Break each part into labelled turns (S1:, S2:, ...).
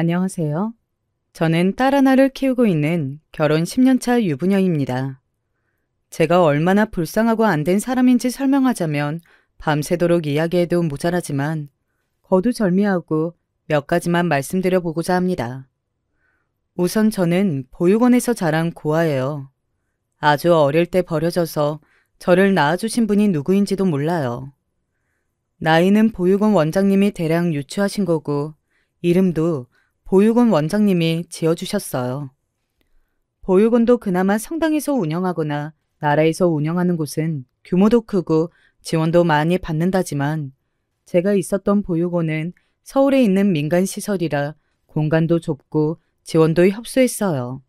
S1: 안녕하세요. 저는 딸 하나를 키우고 있는 결혼 10년 차 유부녀입니다. 제가 얼마나 불쌍하고 안 된 사람인지 설명하자면 밤새도록 이야기해도 모자라지만 거두절미하고 몇 가지만 말씀드려 보고자 합니다. 우선 저는 보육원에서 자란 고아예요. 아주 어릴 때 버려져서 저를 낳아주신 분이 누구인지도 몰라요. 나이는 보육원 원장님이 대량 유추하신 거고 이름도 보육원 원장님이 지어주셨어요. 보육원도 그나마 성당에서 운영하거나 나라에서 운영하는 곳은 규모도 크고 지원도 많이 받는다지만 제가 있었던 보육원은 서울에 있는 민간 시설이라 공간도 좁고 지원도 협소했어요.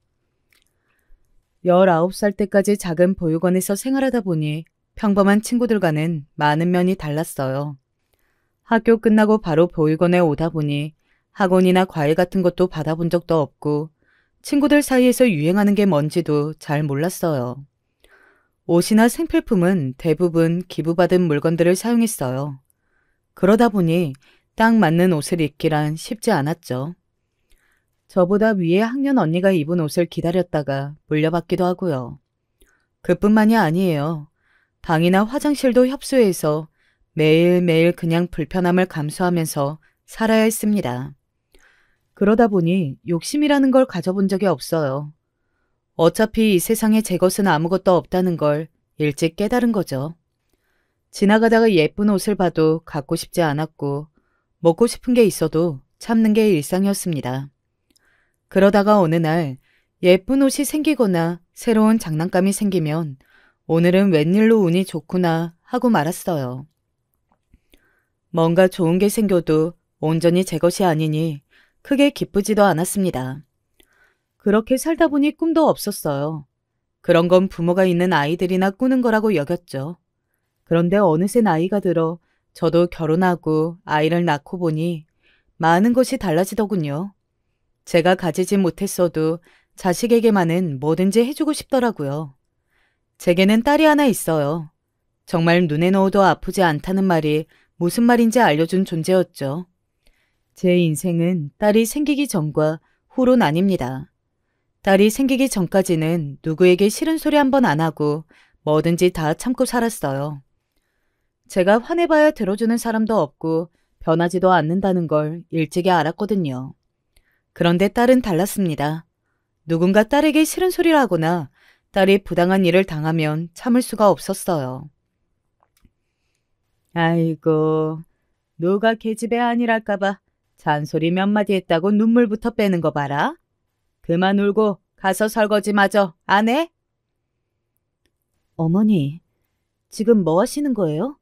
S1: 19살 때까지 작은 보육원에서 생활하다 보니 평범한 친구들과는 많은 면이 달랐어요. 학교 끝나고 바로 보육원에 오다 보니 학원이나 과외 같은 것도 받아본 적도 없고 친구들 사이에서 유행하는 게 뭔지도 잘 몰랐어요. 옷이나 생필품은 대부분 기부받은 물건들을 사용했어요. 그러다 보니 딱 맞는 옷을 입기란 쉽지 않았죠. 저보다 위에 학년 언니가 입은 옷을 기다렸다가 물려받기도 하고요. 그뿐만이 아니에요. 방이나 화장실도 협소해서 매일매일 그냥 불편함을 감수하면서 살아야 했습니다. 그러다 보니 욕심이라는 걸 가져본 적이 없어요. 어차피 이 세상에 제 것은 아무것도 없다는 걸 일찍 깨달은 거죠. 지나가다가 예쁜 옷을 봐도 갖고 싶지 않았고 먹고 싶은 게 있어도 참는 게 일상이었습니다. 그러다가 어느 날 예쁜 옷이 생기거나 새로운 장난감이 생기면 오늘은 웬일로 운이 좋구나 하고 말았어요. 뭔가 좋은 게 생겨도 온전히 제 것이 아니니 크게 기쁘지도 않았습니다. 그렇게 살다 보니 꿈도 없었어요. 그런 건 부모가 있는 아이들이나 꾸는 거라고 여겼죠. 그런데 어느새 나이가 들어 저도 결혼하고 아이를 낳고 보니 많은 것이 달라지더군요. 제가 가지지 못했어도 자식에게만은 뭐든지 해주고 싶더라고요. 제게는 딸이 하나 있어요. 정말 눈에 넣어도 아프지 않다는 말이 무슨 말인지 알려준 존재였죠. 제 인생은 딸이 생기기 전과 후로 나뉩니다. 딸이 생기기 전까지는 누구에게 싫은 소리 한 번 안 하고 뭐든지 다 참고 살았어요. 제가 화내봐야 들어주는 사람도 없고 변하지도 않는다는 걸 일찍이 알았거든요. 그런데 딸은 달랐습니다. 누군가 딸에게 싫은 소리를 하거나 딸이 부당한 일을 당하면 참을 수가 없었어요. 아이고, 누가 계집애 아니랄까봐 잔소리 몇 마디 했다고 눈물부터 빼는 거 봐라. 그만 울고 가서 설거지 마저 안 해? 어머니, 지금 뭐 하시는 거예요?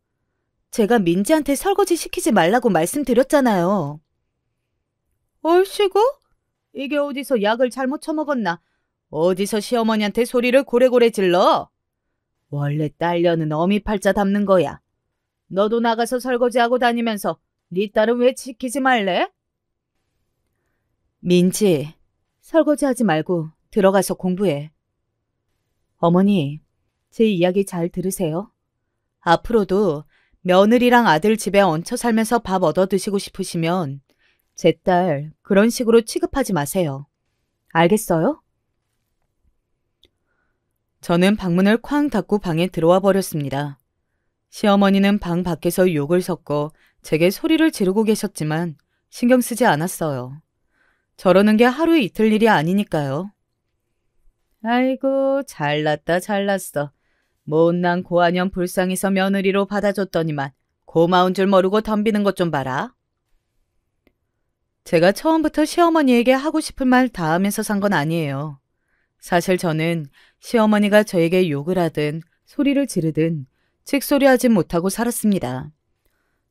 S1: 제가 민지한테 설거지 시키지 말라고 말씀드렸잖아요. 얼씨구? 이게 어디서 약을 잘못 처먹었나? 어디서 시어머니한테 소리를 고래고래 질러? 원래 딸려는 어미 팔자 담는 거야. 너도 나가서 설거지하고 다니면서 네 딸은 왜 지키지 말래? 민지, 설거지하지 말고 들어가서 공부해. 어머니, 제 이야기 잘 들으세요. 앞으로도 며느리랑 아들 집에 얹혀 살면서 밥 얻어 드시고 싶으시면 제 딸 그런 식으로 취급하지 마세요. 알겠어요? 저는 방문을 쾅 닫고 방에 들어와 버렸습니다. 시어머니는 방 밖에서 욕을 섞어 제게 소리를 지르고 계셨지만 신경 쓰지 않았어요. 저러는 게 하루 이틀 일이 아니니까요. 아이고, 잘났다 잘났어. 못난 고아년 불쌍해서 며느리로 받아줬더니만 고마운 줄 모르고 덤비는 것 좀 봐라. 제가 처음부터 시어머니에게 하고 싶은 말 다 하면서 산 건 아니에요. 사실 저는 시어머니가 저에게 욕을 하든 소리를 지르든 칙소리하지 못하고 살았습니다.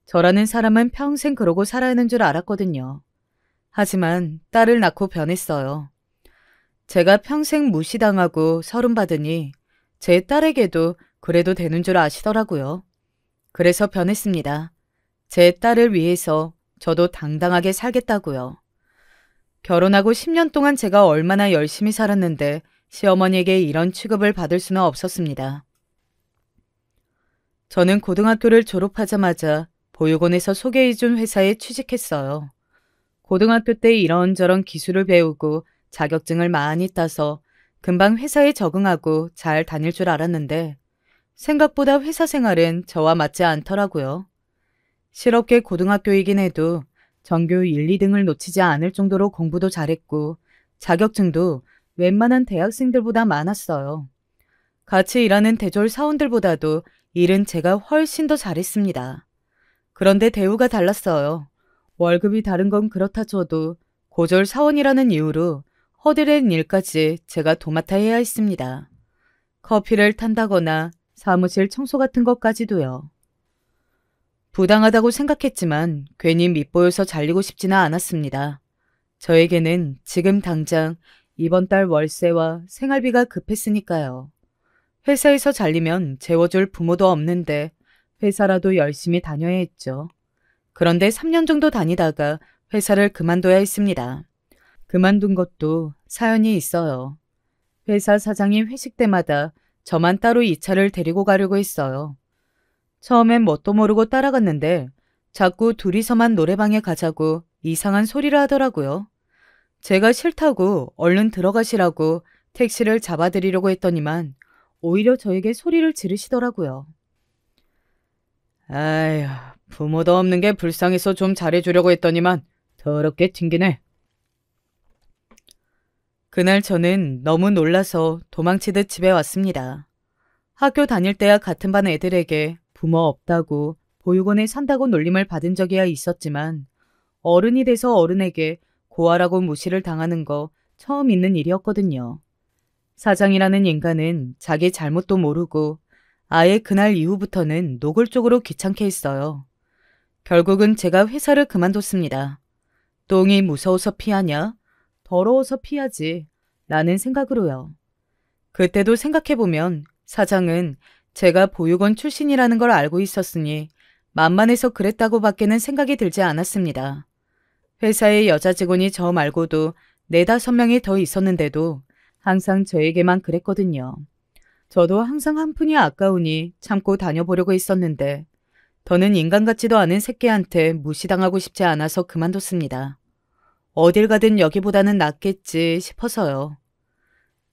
S1: 저라는 사람은 평생 그러고 살아야 하는 줄 알았거든요. 하지만 딸을 낳고 변했어요. 제가 평생 무시당하고 서름받으니 제 딸에게도 그래도 되는 줄 아시더라고요. 그래서 변했습니다. 제 딸을 위해서 저도 당당하게 살겠다고요. 결혼하고 10년 동안 제가 얼마나 열심히 살았는데 시어머니에게 이런 취급을 받을 수는 없었습니다. 저는 고등학교를 졸업하자마자 보육원에서 소개해준 회사에 취직했어요. 고등학교 때 이런저런 기술을 배우고 자격증을 많이 따서 금방 회사에 적응하고 잘 다닐 줄 알았는데 생각보다 회사 생활은 저와 맞지 않더라고요. 실업계 고등학교이긴 해도 전교 1, 2등을 놓치지 않을 정도로 공부도 잘했고 자격증도 웬만한 대학생들보다 많았어요. 같이 일하는 대졸 사원들보다도 일은 제가 훨씬 더 잘했습니다. 그런데 대우가 달랐어요. 월급이 다른 건 그렇다 쳐도 고졸 사원이라는 이유로 허드렛 일까지 제가 도맡아 해야 했습니다. 커피를 탄다거나 사무실 청소 같은 것까지도요. 부당하다고 생각했지만 괜히 밉보여서 잘리고 싶지는 않았습니다. 저에게는 지금 당장 이번 달 월세와 생활비가 급했으니까요. 회사에서 잘리면 재워줄 부모도 없는데 회사라도 열심히 다녀야 했죠. 그런데 3년 정도 다니다가 회사를 그만둬야 했습니다. 그만둔 것도 사연이 있어요. 회사 사장이 회식 때마다 저만 따로 2차를 데리고 가려고 했어요. 처음엔 뭣도 모르고 따라갔는데 자꾸 둘이서만 노래방에 가자고 이상한 소리를 하더라고요. 제가 싫다고 얼른 들어가시라고 택시를 잡아드리려고 했더니만 오히려 저에게 소리를 지르시더라고요. 아휴, 부모도 없는 게 불쌍해서 좀 잘해주려고 했더니만 더럽게 튕기네. 그날 저는 너무 놀라서 도망치듯 집에 왔습니다. 학교 다닐 때야 같은 반 애들에게 부모 없다고 보육원에 산다고 놀림을 받은 적이야 있었지만 어른이 돼서 어른에게 고아라고 무시를 당하는 거 처음 있는 일이었거든요. 사장이라는 인간은 자기 잘못도 모르고 아예 그날 이후부터는 노골적으로 귀찮게 했어요. 결국은 제가 회사를 그만뒀습니다. 똥이 무서워서 피하냐? 더러워서 피하지. 라는 생각으로요. 그때도 생각해보면 사장은 제가 보육원 출신이라는 걸 알고 있었으니 만만해서 그랬다고 밖에는 생각이 들지 않았습니다. 회사에 여자 직원이 저 말고도 4~5명이 더 있었는데도 항상 저에게만 그랬거든요. 저도 항상 한 푼이 아까우니 참고 다녀보려고 했었는데 더는 인간 같지도 않은 새끼한테 무시당하고 싶지 않아서 그만뒀습니다. 어딜 가든 여기보다는 낫겠지 싶어서요.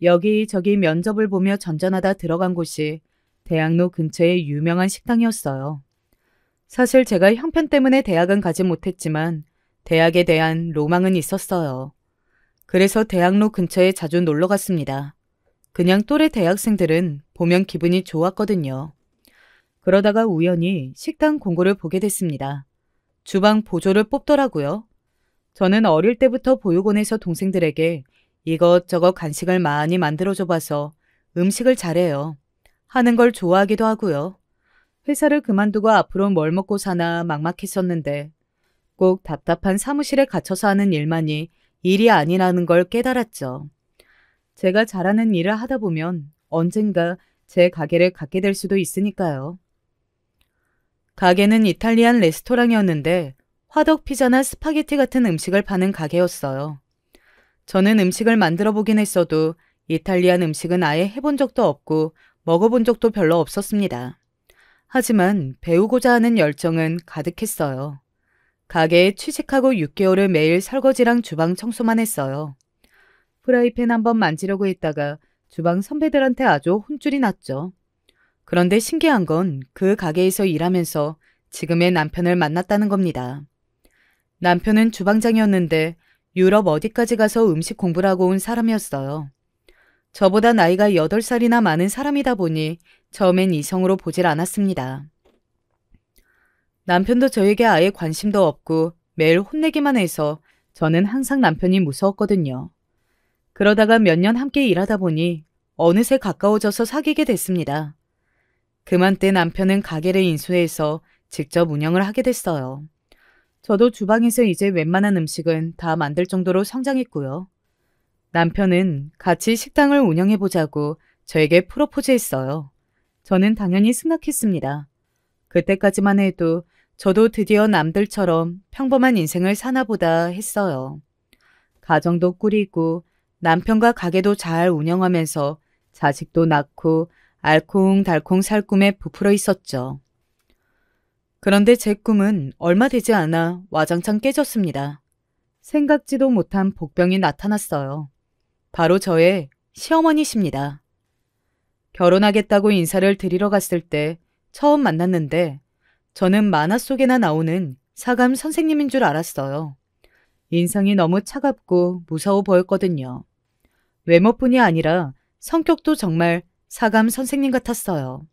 S1: 여기저기 면접을 보며 전전하다 들어간 곳이 대학로 근처의 유명한 식당이었어요. 사실 제가 형편 때문에 대학은 가지 못했지만 대학에 대한 로망은 있었어요. 그래서 대학로 근처에 자주 놀러 갔습니다. 그냥 또래 대학생들은 보면 기분이 좋았거든요. 그러다가 우연히 식당 공고를 보게 됐습니다. 주방 보조를 뽑더라고요. 저는 어릴 때부터 보육원에서 동생들에게 이것저것 간식을 많이 만들어줘봐서 음식을 잘해요. 하는 걸 좋아하기도 하고요. 회사를 그만두고 앞으로 뭘 먹고 사나 막막했었는데 꼭 답답한 사무실에 갇혀서 하는 일만이 일이 아니라는 걸 깨달았죠. 제가 잘하는 일을 하다 보면 언젠가 제 가게를 갖게 될 수도 있으니까요. 가게는 이탈리안 레스토랑이었는데 화덕 피자나 스파게티 같은 음식을 파는 가게였어요. 저는 음식을 만들어 보긴 했어도 이탈리안 음식은 아예 해본 적도 없고 먹어본 적도 별로 없었습니다. 하지만 배우고자 하는 열정은 가득했어요. 가게에 취직하고 6개월을 매일 설거지랑 주방 청소만 했어요. 프라이팬 한번 만지려고 했다가 주방 선배들한테 아주 혼쭐이 났죠. 그런데 신기한 건 그 가게에서 일하면서 지금의 남편을 만났다는 겁니다. 남편은 주방장이었는데 유럽 어디까지 가서 음식 공부를 하고 온 사람이었어요. 저보다 나이가 8살이나 많은 사람이다 보니 처음엔 이성으로 보질 않았습니다. 남편도 저에게 아예 관심도 없고 매일 혼내기만 해서 저는 항상 남편이 무서웠거든요. 그러다가 몇 년 함께 일하다 보니 어느새 가까워져서 사귀게 됐습니다. 그맘때 남편은 가게를 인수해서 직접 운영을 하게 됐어요. 저도 주방에서 이제 웬만한 음식은 다 만들 정도로 성장했고요. 남편은 같이 식당을 운영해보자고 저에게 프로포즈했어요. 저는 당연히 승낙했습니다. 그때까지만 해도 저도 드디어 남들처럼 평범한 인생을 사나보다 했어요. 가정도 꾸리고 남편과 가게도 잘 운영하면서 자식도 낳고 알콩달콩 살 꿈에 부풀어 있었죠. 그런데 제 꿈은 얼마 되지 않아 와장창 깨졌습니다. 생각지도 못한 복병이 나타났어요. 바로 저의 시어머니십니다. 결혼하겠다고 인사를 드리러 갔을 때 처음 만났는데 저는 만화 속에나 나오는 사감 선생님인 줄 알았어요. 인상이 너무 차갑고 무서워 보였거든요. 외모뿐이 아니라 성격도 정말 사감 선생님 같았어요.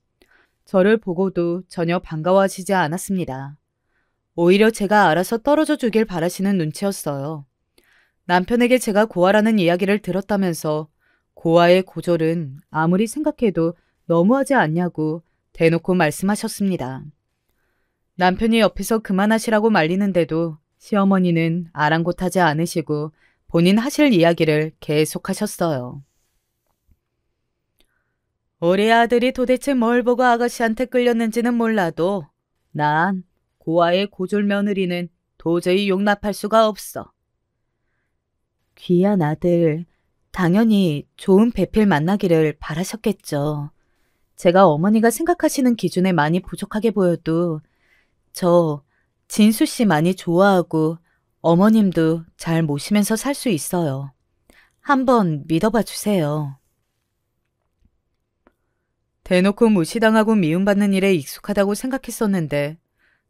S1: 저를 보고도 전혀 반가워하시지 않았습니다. 오히려 제가 알아서 떨어져 주길 바라시는 눈치였어요. 남편에게 제가 고아라는 이야기를 들었다면서 고아의 고졸은 아무리 생각해도 너무하지 않냐고 대놓고 말씀하셨습니다. 남편이 옆에서 그만하시라고 말리는데도 시어머니는 아랑곳하지 않으시고 본인 하실 이야기를 계속하셨어요. 우리 아들이 도대체 뭘 보고 아가씨한테 끌렸는지는 몰라도 난 고아의 고졸 며느리는 도저히 용납할 수가 없어. 귀한 아들, 당연히 좋은 배필 만나기를 바라셨겠죠. 제가 어머니가 생각하시는 기준에 많이 부족하게 보여도 저 진수 씨 많이 좋아하고 어머님도 잘 모시면서 살 수 있어요. 한번 믿어봐 주세요. 대놓고 무시당하고 미움받는 일에 익숙하다고 생각했었는데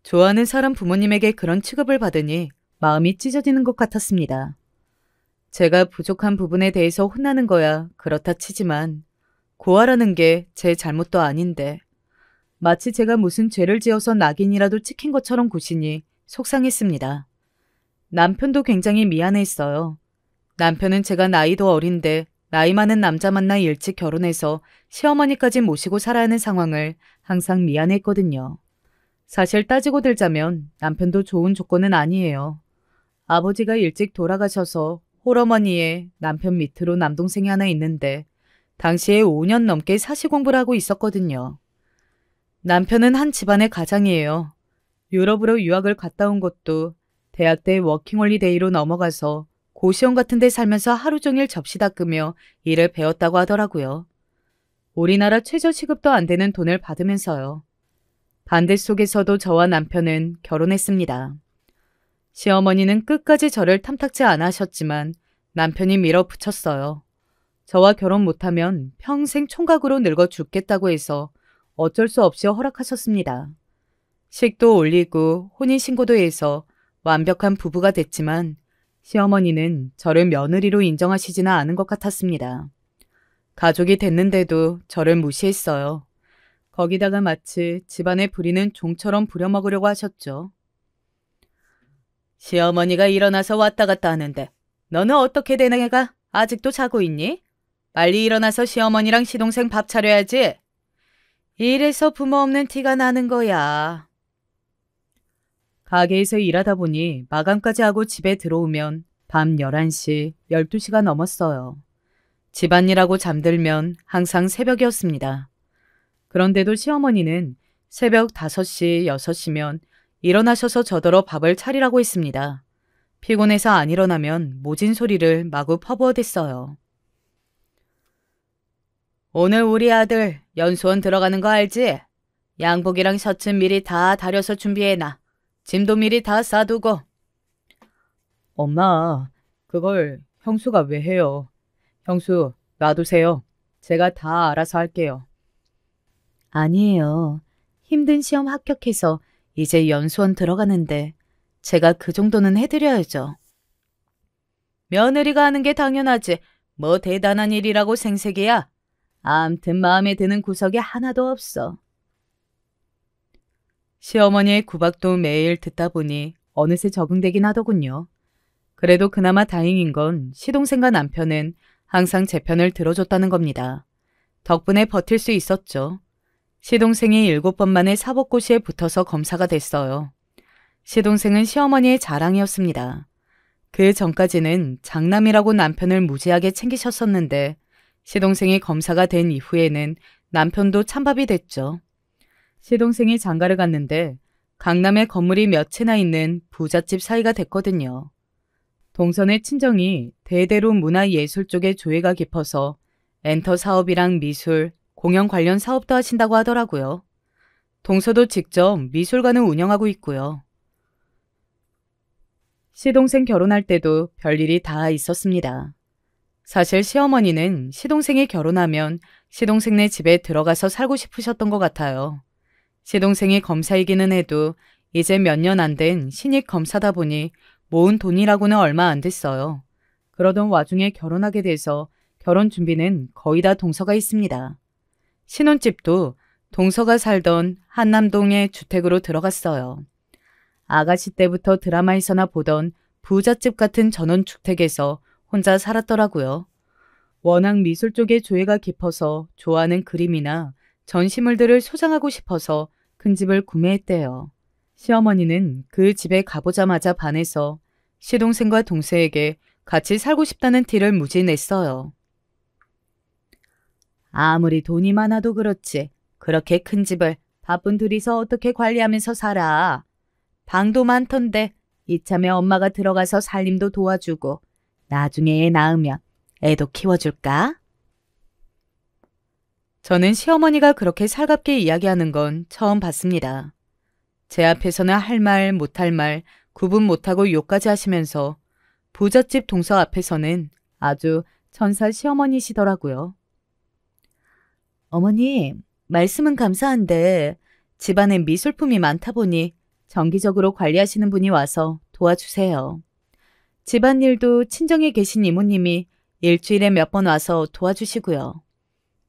S1: 좋아하는 사람 부모님에게 그런 취급을 받으니 마음이 찢어지는 것 같았습니다. 제가 부족한 부분에 대해서 혼나는 거야 그렇다 치지만 고아라는 게 제 잘못도 아닌데 마치 제가 무슨 죄를 지어서 낙인이라도 찍힌 것처럼 구시니 속상했습니다. 남편도 굉장히 미안했어요. 남편은 제가 나이도 어린데 나이 많은 남자 만나 일찍 결혼해서 시어머니까지 모시고 살아야 하는 상황을 항상 미안했거든요. 사실 따지고 들자면 남편도 좋은 조건은 아니에요. 아버지가 일찍 돌아가셔서 홀어머니의 남편 밑으로 남동생이 하나 있는데 당시에 5년 넘게 사시공부를 하고 있었거든요. 남편은 한 집안의 가장이에요. 유럽으로 유학을 갔다 온 것도 대학 때 워킹홀리데이로 넘어가서 고시원 같은 데 살면서 하루 종일 접시 닦으며 일을 배웠다고 하더라고요. 우리나라 최저시급도 안 되는 돈을 받으면서요. 반대 속에서도 저와 남편은 결혼했습니다. 시어머니는 끝까지 저를 탐탁지 않아 하셨지만 남편이 밀어붙였어요. 저와 결혼 못하면 평생 총각으로 늙어 죽겠다고 해서 어쩔 수 없이 허락하셨습니다. 식도 올리고 혼인신고도 해서 완벽한 부부가 됐지만 시어머니는 저를 며느리로 인정하시지는 않은 것 같았습니다. 가족이 됐는데도 저를 무시했어요. 거기다가 마치 집안에 부리는 종처럼 부려먹으려고 하셨죠. 시어머니가 일어나서 왔다 갔다 하는데 너는 어떻게 된 애가 아직도 자고 있니? 빨리 일어나서 시어머니랑 시동생 밥 차려야지. 이래서 부모 없는 티가 나는 거야. 가게에서 일하다 보니 마감까지 하고 집에 들어오면 밤 11시, 12시가 넘었어요. 집안일하고 잠들면 항상 새벽이었습니다. 그런데도 시어머니는 새벽 5시, 6시면 일어나셔서 저더러 밥을 차리라고 했습니다. 피곤해서 안 일어나면 모진 소리를 마구 퍼부어댔어요. 오늘 우리 아들 연수원 들어가는 거 알지? 양복이랑 셔츠 미리 다 다려서 준비해놔. 짐도 미리 다 싸두고. 엄마, 그걸 형수가 왜 해요? 형수, 놔두세요. 제가 다 알아서 할게요. 아니에요. 힘든 시험 합격해서 이제 연수원 들어가는데 제가 그 정도는 해드려야죠. 며느리가 하는 게 당연하지. 뭐 대단한 일이라고 생색이야. 암튼 마음에 드는 구석이 하나도 없어. 시어머니의 구박도 매일 듣다 보니 어느새 적응되긴 하더군요. 그래도 그나마 다행인 건 시동생과 남편은 항상 제 편을 들어줬다는 겁니다. 덕분에 버틸 수 있었죠. 시동생이 7번 만에 사법고시에 붙어서 검사가 됐어요. 시동생은 시어머니의 자랑이었습니다. 그 전까지는 장남이라고 남편을 무지하게 챙기셨었는데 시동생이 검사가 된 이후에는 남편도 찬밥이 됐죠. 시동생이 장가를 갔는데 강남에 건물이 몇 채나 있는 부잣집 사이가 됐거든요. 동선의 친정이 대대로 문화예술 쪽에 조예가 깊어서 엔터 사업이랑 미술, 공연 관련 사업도 하신다고 하더라고요. 동서도 직접 미술관을 운영하고 있고요. 시동생 결혼할 때도 별일이 다 있었습니다. 사실 시어머니는 시동생이 결혼하면 시동생네 집에 들어가서 살고 싶으셨던 것 같아요. 시동생이 검사이기는 해도 이제 몇 년 안 된 신입 검사다 보니 모은 돈이라고는 얼마 안 됐어요. 그러던 와중에 결혼하게 돼서 결혼 준비는 거의 다 동서가 있습니다. 신혼집도 동서가 살던 한남동의 주택으로 들어갔어요. 아가씨 때부터 드라마에서나 보던 부잣집 같은 전원주택에서 혼자 살았더라고요. 워낙 미술 쪽에 조예가 깊어서 좋아하는 그림이나 전시물들을 소장하고 싶어서 큰 집을 구매했대요. 시어머니는 그 집에 가보자마자 반해서 시동생과 동생에게 같이 살고 싶다는 티를 무지 냈어요. 아무리 돈이 많아도 그렇지 그렇게 큰 집을 바쁜 둘이서 어떻게 관리하면서 살아. 방도 많던데 이참에 엄마가 들어가서 살림도 도와주고 나중에 애 낳으면 애도 키워줄까? 저는 시어머니가 그렇게 살갑게 이야기하는 건 처음 봤습니다. 제 앞에서는 할 말 못할 말 구분 못하고 욕까지 하시면서 부잣집 동서 앞에서는 아주 천사 시어머니시더라고요. 어머니, 말씀은 감사한데 집안에 미술품이 많다 보니 정기적으로 관리하시는 분이 와서 도와주세요. 집안일도 친정에 계신 이모님이 일주일에 몇 번 와서 도와주시고요.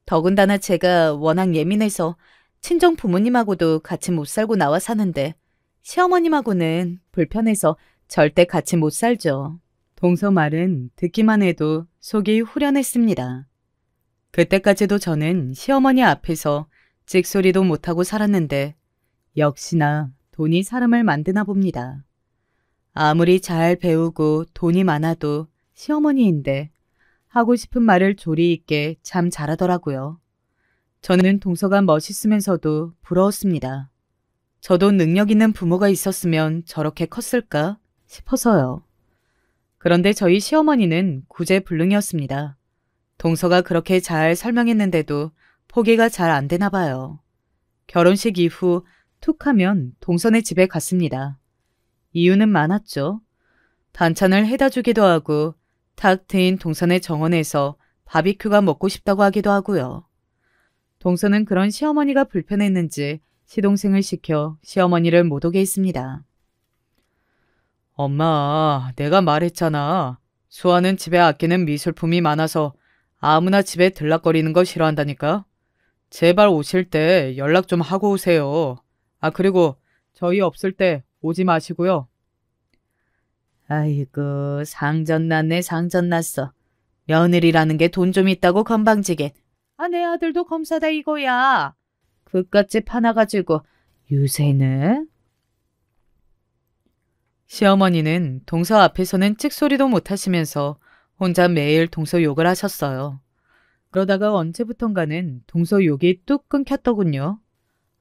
S1: 더군다나 제가 워낙 예민해서 친정 부모님하고도 같이 못 살고 나와 사는데 시어머님하고는 불편해서 절대 같이 못 살죠. 동서 말은 듣기만 해도 속이 후련했습니다. 그때까지도 저는 시어머니 앞에서 찍소리도 못하고 살았는데 역시나 돈이 사람을 만드나 봅니다. 아무리 잘 배우고 돈이 많아도 시어머니인데 하고 싶은 말을 조리 있게 참 잘하더라고요. 저는 동서가 멋있으면서도 부러웠습니다. 저도 능력 있는 부모가 있었으면 저렇게 컸을까 싶어서요. 그런데 저희 시어머니는 구제불능이었습니다. 동서가 그렇게 잘 설명했는데도 포기가 잘 안 되나 봐요. 결혼식 이후 툭 하면 동서네 집에 갔습니다. 이유는 많았죠. 반찬을 해다 주기도 하고 탁 트인 동서네 정원에서 바비큐가 먹고 싶다고 하기도 하고요. 동서는 그런 시어머니가 불편했는지 시동생을 시켜 시어머니를 못 오게 했습니다. 엄마, 내가 말했잖아. 수아는 집에 아끼는 미술품이 많아서 아무나 집에 들락거리는 거 싫어한다니까. 제발 오실 때 연락 좀 하고 오세요. 아, 그리고 저희 없을 때 오지 마시고요. 아이고, 상전났네, 상전났어. 며느리라는 게 돈 좀 있다고 건방지게. 아, 내 아들도 검사다 이거야. 그깟집 하나 가지고 유세는? 시어머니는 동서 앞에서는 찍소리도 못하시면서 혼자 매일 동서 욕을 하셨어요. 그러다가 언제부턴가는 동서 욕이 뚝 끊겼더군요.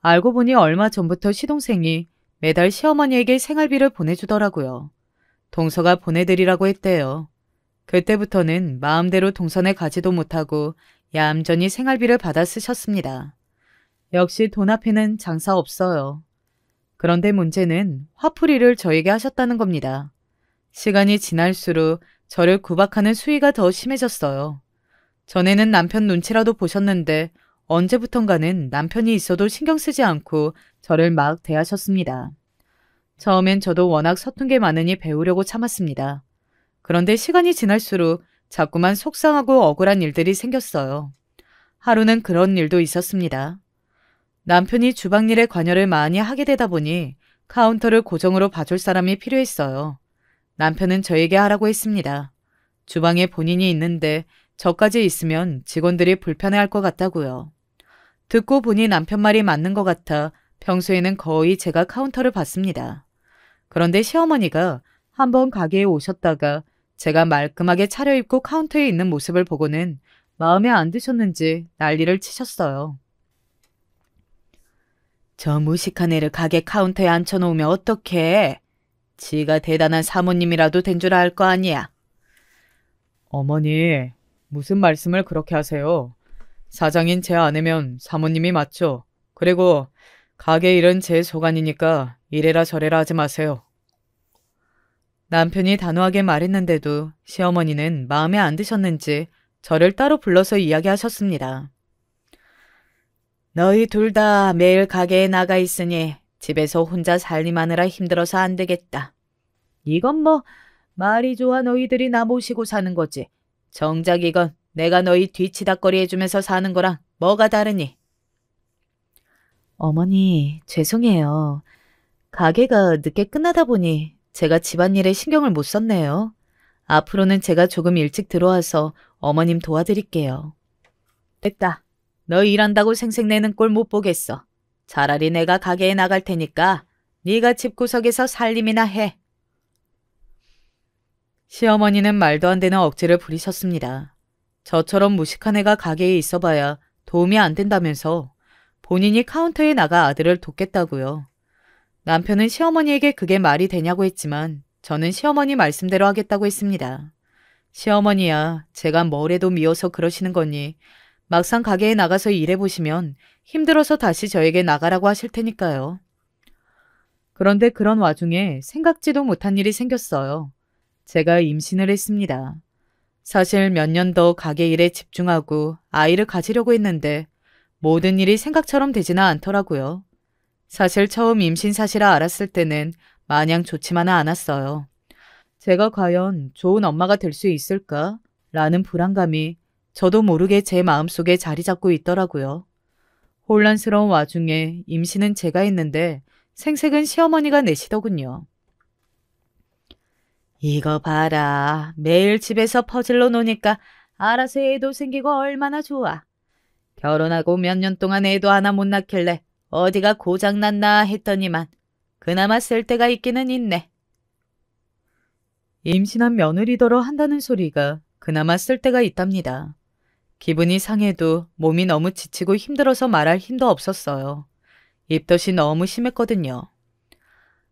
S1: 알고 보니 얼마 전부터 시동생이 매달 시어머니에게 생활비를 보내주더라고요. 동서가 보내드리라고 했대요. 그때부터는 마음대로 동선에 가지도 못하고 얌전히 생활비를 받아 쓰셨습니다. 역시 돈 앞에는 장사 없어요. 그런데 문제는 화풀이를 저에게 하셨다는 겁니다. 시간이 지날수록 저를 구박하는 수위가 더 심해졌어요. 전에는 남편 눈치라도 보셨는데 언제부턴가는 남편이 있어도 신경 쓰지 않고 저를 막 대하셨습니다. 처음엔 저도 워낙 서툰 게 많으니 배우려고 참았습니다. 그런데 시간이 지날수록 자꾸만 속상하고 억울한 일들이 생겼어요. 하루는 그런 일도 있었습니다. 남편이 주방일에 관여를 많이 하게 되다 보니 카운터를 고정으로 봐줄 사람이 필요했어요. 남편은 저에게 하라고 했습니다. 주방에 본인이 있는데 저까지 있으면 직원들이 불편해할 것 같다고요. 듣고 보니 남편 말이 맞는 것 같아 평소에는 거의 제가 카운터를 봤습니다. 그런데 시어머니가 한번 가게에 오셨다가 제가 말끔하게 차려입고 카운터에 있는 모습을 보고는 마음에 안 드셨는지 난리를 치셨어요. 저 무식한 애를 가게 카운터에 앉혀놓으면 어떡해? 지가 대단한 사모님이라도 된 줄 알 거 아니야. 어머니, 무슨 말씀을 그렇게 하세요? 사장인 제 아내면 사모님이 맞죠? 그리고 가게 일은 제 소관이니까 이래라 저래라 하지 마세요. 남편이 단호하게 말했는데도 시어머니는 마음에 안 드셨는지 저를 따로 불러서 이야기하셨습니다. 너희 둘 다 매일 가게에 나가 있으니 집에서 혼자 살림하느라 힘들어서 안 되겠다. 이건 뭐 말이 좋아 너희들이 나 모시고 사는 거지. 정작 이건 내가 너희 뒤치다꺼리 해주면서 사는 거랑 뭐가 다르니? 어머니, 죄송해요. 가게가 늦게 끝나다 보니 제가 집안일에 신경을 못 썼네요. 앞으로는 제가 조금 일찍 들어와서 어머님 도와드릴게요. 됐다. 너 일한다고 생색내는 꼴 못 보겠어. 차라리 내가 가게에 나갈 테니까 네가 집구석에서 살림이나 해. 시어머니는 말도 안 되는 억지를 부리셨습니다. 저처럼 무식한 애가 가게에 있어봐야 도움이 안 된다면서 본인이 카운터에 나가 아들을 돕겠다고요. 남편은 시어머니에게 그게 말이 되냐고 했지만 저는 시어머니 말씀대로 하겠다고 했습니다. 시어머니야, 제가 뭐래도 미워서 그러시는 거니 막상 가게에 나가서 일해보시면 힘들어서 다시 저에게 나가라고 하실 테니까요. 그런데 그런 와중에 생각지도 못한 일이 생겼어요. 제가 임신을 했습니다. 사실 몇 년 더 가게 일에 집중하고 아이를 가지려고 했는데 모든 일이 생각처럼 되지는 않더라고요. 사실 처음 임신 사실을 알았을 때는 마냥 좋지만은 않았어요. 제가 과연 좋은 엄마가 될 수 있을까? 라는 불안감이 저도 모르게 제 마음속에 자리 잡고 있더라고요. 혼란스러운 와중에 임신은 제가 했는데 생색은 시어머니가 내시더군요. 이거 봐라. 매일 집에서 퍼즐로 노니까 알아서 애도 생기고 얼마나 좋아. 결혼하고 몇 년 동안 애도 하나 못 낳길래 어디가 고장났나 했더니만 그나마 쓸 데가 있기는 있네. 임신한 며느리더러 한다는 소리가 그나마 쓸 데가 있답니다. 기분이 상해도 몸이 너무 지치고 힘들어서 말할 힘도 없었어요. 입덧이 너무 심했거든요.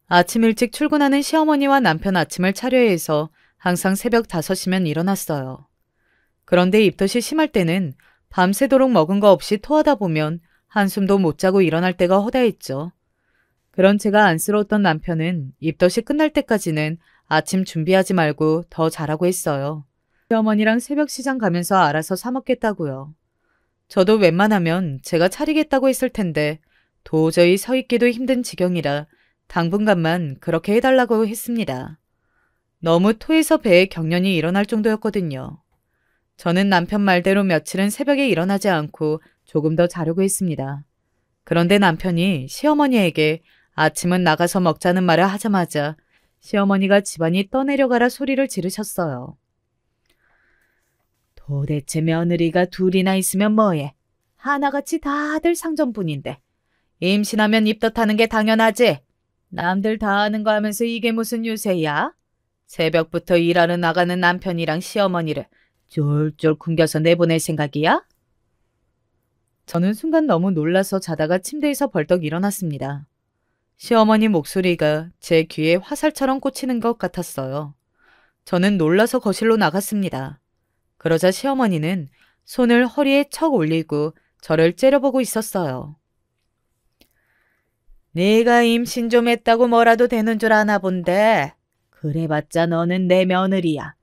S1: 아침 일찍 출근하는 시어머니와 남편 아침을 차려야 해서 항상 새벽 5시면 일어났어요. 그런데 입덧이 심할 때는 밤새도록 먹은 거 없이 토하다 보면 한숨도 못 자고 일어날 때가 허다했죠. 그런 제가 안쓰러웠던 남편은 입덧이 끝날 때까지는 아침 준비하지 말고 더 자라고 했어요. 시어머니랑 새벽 시장 가면서 알아서 사 먹겠다고요. 저도 웬만하면 제가 차리겠다고 했을 텐데 도저히 서 있기도 힘든 지경이라 당분간만 그렇게 해달라고 했습니다. 너무 토해서 배에 경련이 일어날 정도였거든요. 저는 남편 말대로 며칠은 새벽에 일어나지 않고 조금 더 자려고 했습니다. 그런데 남편이 시어머니에게 아침은 나가서 먹자는 말을 하자마자 시어머니가 집안이 떠내려가라 소리를 지르셨어요. 도대체 며느리가 둘이나 있으면 뭐해? 하나같이 다들 상전뿐인데. 임신하면 입덧하는 게 당연하지. 남들 다 하는 거 하면서 이게 무슨 유세야? 새벽부터 일하러 나가는 남편이랑 시어머니를 쫄쫄 굶겨서 내보낼 생각이야? 저는 순간 너무 놀라서 자다가 침대에서 벌떡 일어났습니다. 시어머니 목소리가 제 귀에 화살처럼 꽂히는 것 같았어요. 저는 놀라서 거실로 나갔습니다. 그러자 시어머니는 손을 허리에 척 올리고 저를 째려보고 있었어요. 네가 임신 좀 했다고 뭐라도 되는 줄 아나 본데 그래봤자 너는 내 며느리야.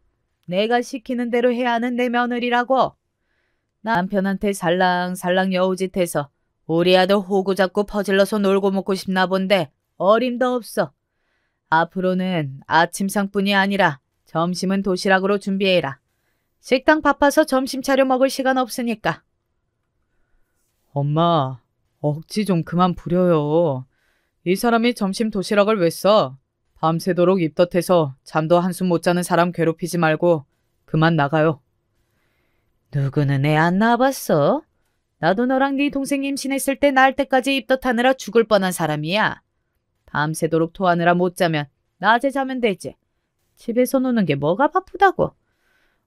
S1: 내가 시키는 대로 해야 하는 내 며느리라고. 남편한테 살랑살랑 여우짓해서 우리 아들 호구 잡고 퍼질러서 놀고 먹고 싶나 본데 어림도 없어. 앞으로는 아침상뿐이 아니라 점심은 도시락으로 준비해라. 식당 바빠서 점심 차려 먹을 시간 없으니까. 엄마, 억지 좀 그만 부려요. 이 사람이 점심 도시락을 왜 써? 밤새도록 입덧해서 잠도 한숨 못 자는 사람 괴롭히지 말고 그만 나가요. 누구는 애 안 낳아봤어? 나도 너랑 네 동생 임신했을 때 낳을 때까지 입덧하느라 죽을 뻔한 사람이야. 밤새도록 토하느라 못 자면 낮에 자면 되지. 집에서 노는 게 뭐가 바쁘다고.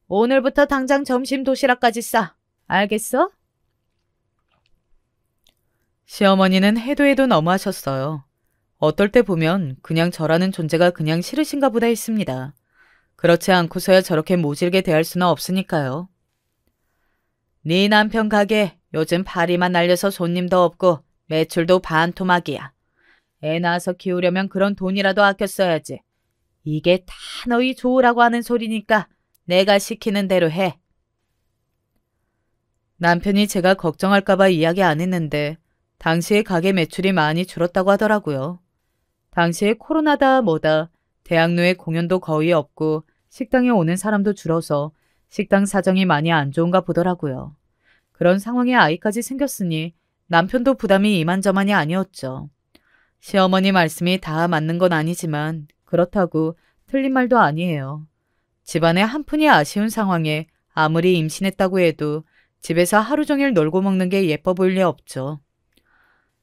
S1: 오늘부터 당장 점심 도시락까지 싸. 알겠어? 시어머니는 해도 해도 너무하셨어요. 어떨 때 보면 그냥 저라는 존재가 그냥 싫으신가 보다 했습니다. 그렇지 않고서야 저렇게 모질게 대할 수는 없으니까요. 네 남편 가게 요즘 파리만 날려서 손님도 없고 매출도 반토막이야. 애 낳아서 키우려면 그런 돈이라도 아껴 써야지. 이게 다 너희 좋으라고 하는 소리니까 내가 시키는 대로 해. 남편이 제가 걱정할까봐 이야기 안 했는데 당시에 가게 매출이 많이 줄었다고 하더라고요. 당시에 코로나다 뭐다 대학로에 공연도 거의 없고 식당에 오는 사람도 줄어서 식당 사정이 많이 안 좋은가 보더라고요. 그런 상황에 아이까지 생겼으니 남편도 부담이 이만저만이 아니었죠. 시어머니 말씀이 다 맞는 건 아니지만 그렇다고 틀린 말도 아니에요. 집안에 한 푼이 아쉬운 상황에 아무리 임신했다고 해도 집에서 하루 종일 놀고 먹는 게 예뻐 보일 리 없죠.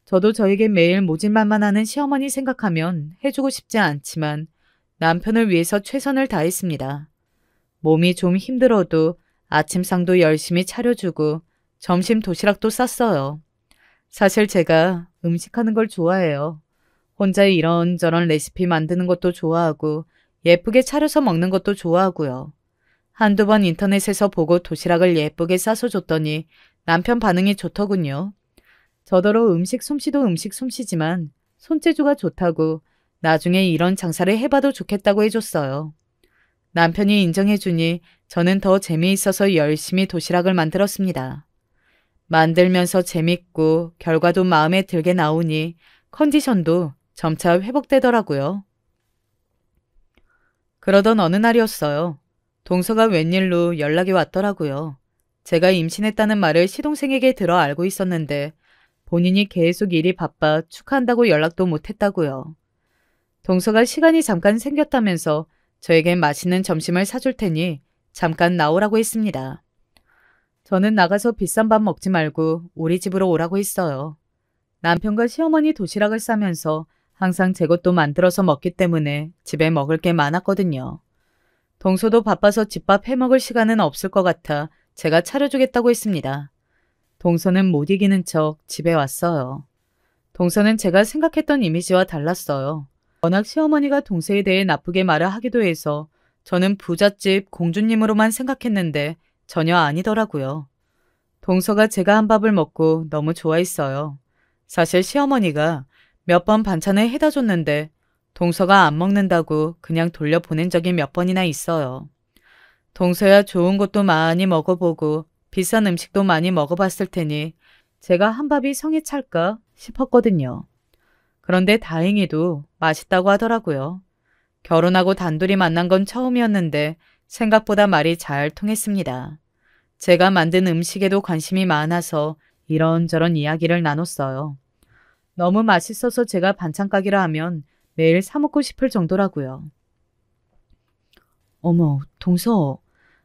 S1: 저도 저에게 매일 모질만만 하는 시어머니 생각하면 해주고 싶지 않지만 남편을 위해서 최선을 다했습니다. 몸이 좀 힘들어도 아침상도 열심히 차려주고 점심 도시락도 쌌어요. 사실 제가 음식하는 걸 좋아해요. 혼자 이런저런 레시피 만드는 것도 좋아하고 예쁘게 차려서 먹는 것도 좋아하고요. 한두 번 인터넷에서 보고 도시락을 예쁘게 싸서 줬더니 남편 반응이 좋더군요. 저더러 음식 솜씨도 음식 솜씨지만 손재주가 좋다고 나중에 이런 장사를 해봐도 좋겠다고 해줬어요. 남편이 인정해주니 저는 더 재미있어서 열심히 도시락을 만들었습니다. 만들면서 재밌고 결과도 마음에 들게 나오니 컨디션도 점차 회복되더라고요. 그러던 어느 날이었어요. 동서가 웬일로 연락이 왔더라고요. 제가 임신했다는 말을 시동생에게 들어 알고 있었는데 본인이 계속 일이 바빠 축하한다고 연락도 못했다고요. 동서가 시간이 잠깐 생겼다면서 저에겐 맛있는 점심을 사줄 테니 잠깐 나오라고 했습니다. 저는 나가서 비싼 밥 먹지 말고 우리 집으로 오라고 했어요. 남편과 시어머니 도시락을 싸면서 항상 제 것도 만들어서 먹기 때문에 집에 먹을 게 많았거든요. 동서도 바빠서 집밥 해먹을 시간은 없을 것 같아 제가 차려주겠다고 했습니다. 동서는 못 이기는 척 집에 왔어요. 동서는 제가 생각했던 이미지와 달랐어요. 워낙 시어머니가 동서에 대해 나쁘게 말을 하기도 해서 저는 부잣집 공주님으로만 생각했는데 전혀 아니더라고요. 동서가 제가 한 밥을 먹고 너무 좋아했어요. 사실 시어머니가 몇 번 반찬을 해다 줬는데 동서가 안 먹는다고 그냥 돌려보낸 적이 몇 번이나 있어요. 동서야 좋은 것도 많이 먹어보고 비싼 음식도 많이 먹어봤을 테니 제가 한 밥이 성에 찰까 싶었거든요. 그런데 다행히도 맛있다고 하더라고요. 결혼하고 단둘이 만난 건 처음이었는데 생각보다 말이 잘 통했습니다. 제가 만든 음식에도 관심이 많아서 이런저런 이야기를 나눴어요. 너무 맛있어서 제가 반찬 가기라 하면 매일 사 먹고 싶을 정도라고요. 어머, 동서,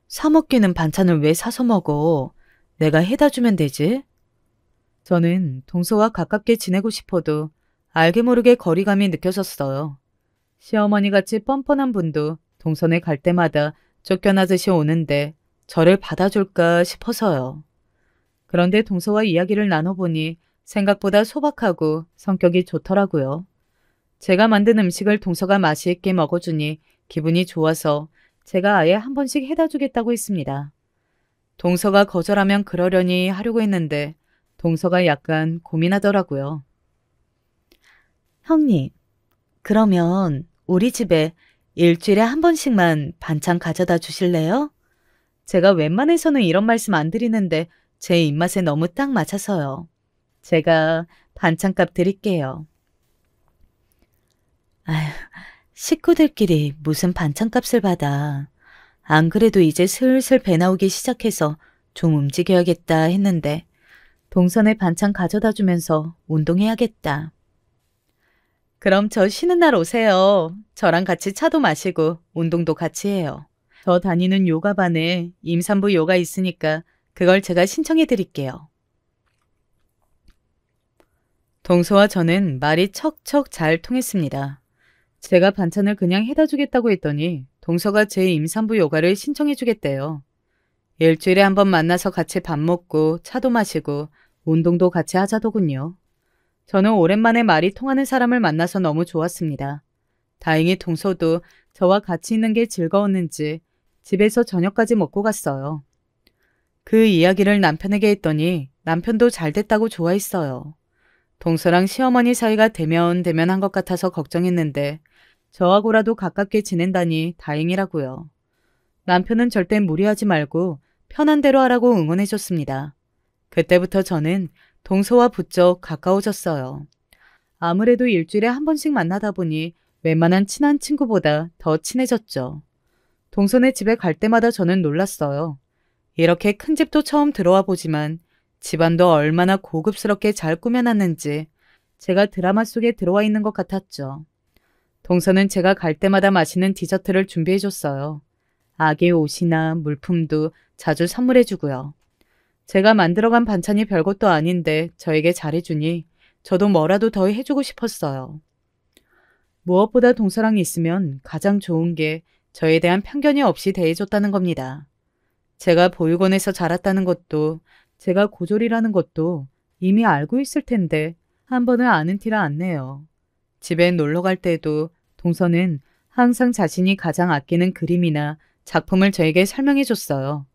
S1: 사 먹기는 반찬을 왜 사서 먹어? 내가 해다 주면 되지? 저는 동서와 가깝게 지내고 싶어도 알게 모르게 거리감이 느껴졌어요. 시어머니같이 뻔뻔한 분도 동선에 갈 때마다 쫓겨나듯이 오는데 저를 받아줄까 싶어서요. 그런데 동서와 이야기를 나눠보니 생각보다 소박하고 성격이 좋더라고요. 제가 만든 음식을 동서가 맛있게 먹어주니 기분이 좋아서 제가 아예 한 번씩 해다 주겠다고 했습니다. 동서가 거절하면 그러려니 하려고 했는데 동서가 약간 고민하더라고요. 형님, 그러면 우리 집에 일주일에 한 번씩만 반찬 가져다 주실래요? 제가 웬만해서는 이런 말씀 안 드리는데 제 입맛에 너무 딱 맞아서요. 제가 반찬값 드릴게요. 아휴, 식구들끼리 무슨 반찬값을 받아. 안 그래도 이제 슬슬 배 나오기 시작해서 좀 움직여야겠다 했는데 동선에 반찬 가져다 주면서 운동해야겠다. 그럼 저 쉬는 날 오세요. 저랑 같이 차도 마시고 운동도 같이 해요. 저 다니는 요가반에 임산부 요가 있으니까 그걸 제가 신청해 드릴게요. 동서와 저는 말이 척척 잘 통했습니다. 제가 반찬을 그냥 해다 주겠다고 했더니 동서가 제 임산부 요가를 신청해 주겠대요. 일주일에 한 번 만나서 같이 밥 먹고 차도 마시고 운동도 같이 하자더군요. 저는 오랜만에 말이 통하는 사람을 만나서 너무 좋았습니다. 다행히 동서도 저와 같이 있는 게 즐거웠는지 집에서 저녁까지 먹고 갔어요. 그 이야기를 남편에게 했더니 남편도 잘 됐다고 좋아했어요. 동서랑 시어머니 사이가 대면대면한 것 같아서 걱정했는데 저하고라도 가깝게 지낸다니 다행이라고요. 남편은 절대 무리하지 말고 편한 대로 하라고 응원해줬습니다. 그때부터 저는 동서와 부쩍 가까워졌어요. 아무래도 일주일에 한 번씩 만나다 보니 웬만한 친한 친구보다 더 친해졌죠. 동서네 집에 갈 때마다 저는 놀랐어요. 이렇게 큰 집도 처음 들어와 보지만 집안도 얼마나 고급스럽게 잘 꾸며놨는지 제가 드라마 속에 들어와 있는 것 같았죠. 동서는 제가 갈 때마다 맛있는 디저트를 준비해줬어요. 아기 옷이나 물품도 자주 선물해주고요. 제가 만들어간 반찬이 별것도 아닌데 저에게 잘해주니 저도 뭐라도 더 해주고 싶었어요. 무엇보다 동서랑 있으면 가장 좋은 게 저에 대한 편견이 없이 대해줬다는 겁니다. 제가 보육원에서 자랐다는 것도 제가 고졸이라는 것도 이미 알고 있을 텐데 한 번은 아는 티를 안 내요. 집에 놀러 갈 때도 동서는 항상 자신이 가장 아끼는 그림이나 작품을 저에게 설명해 줬어요.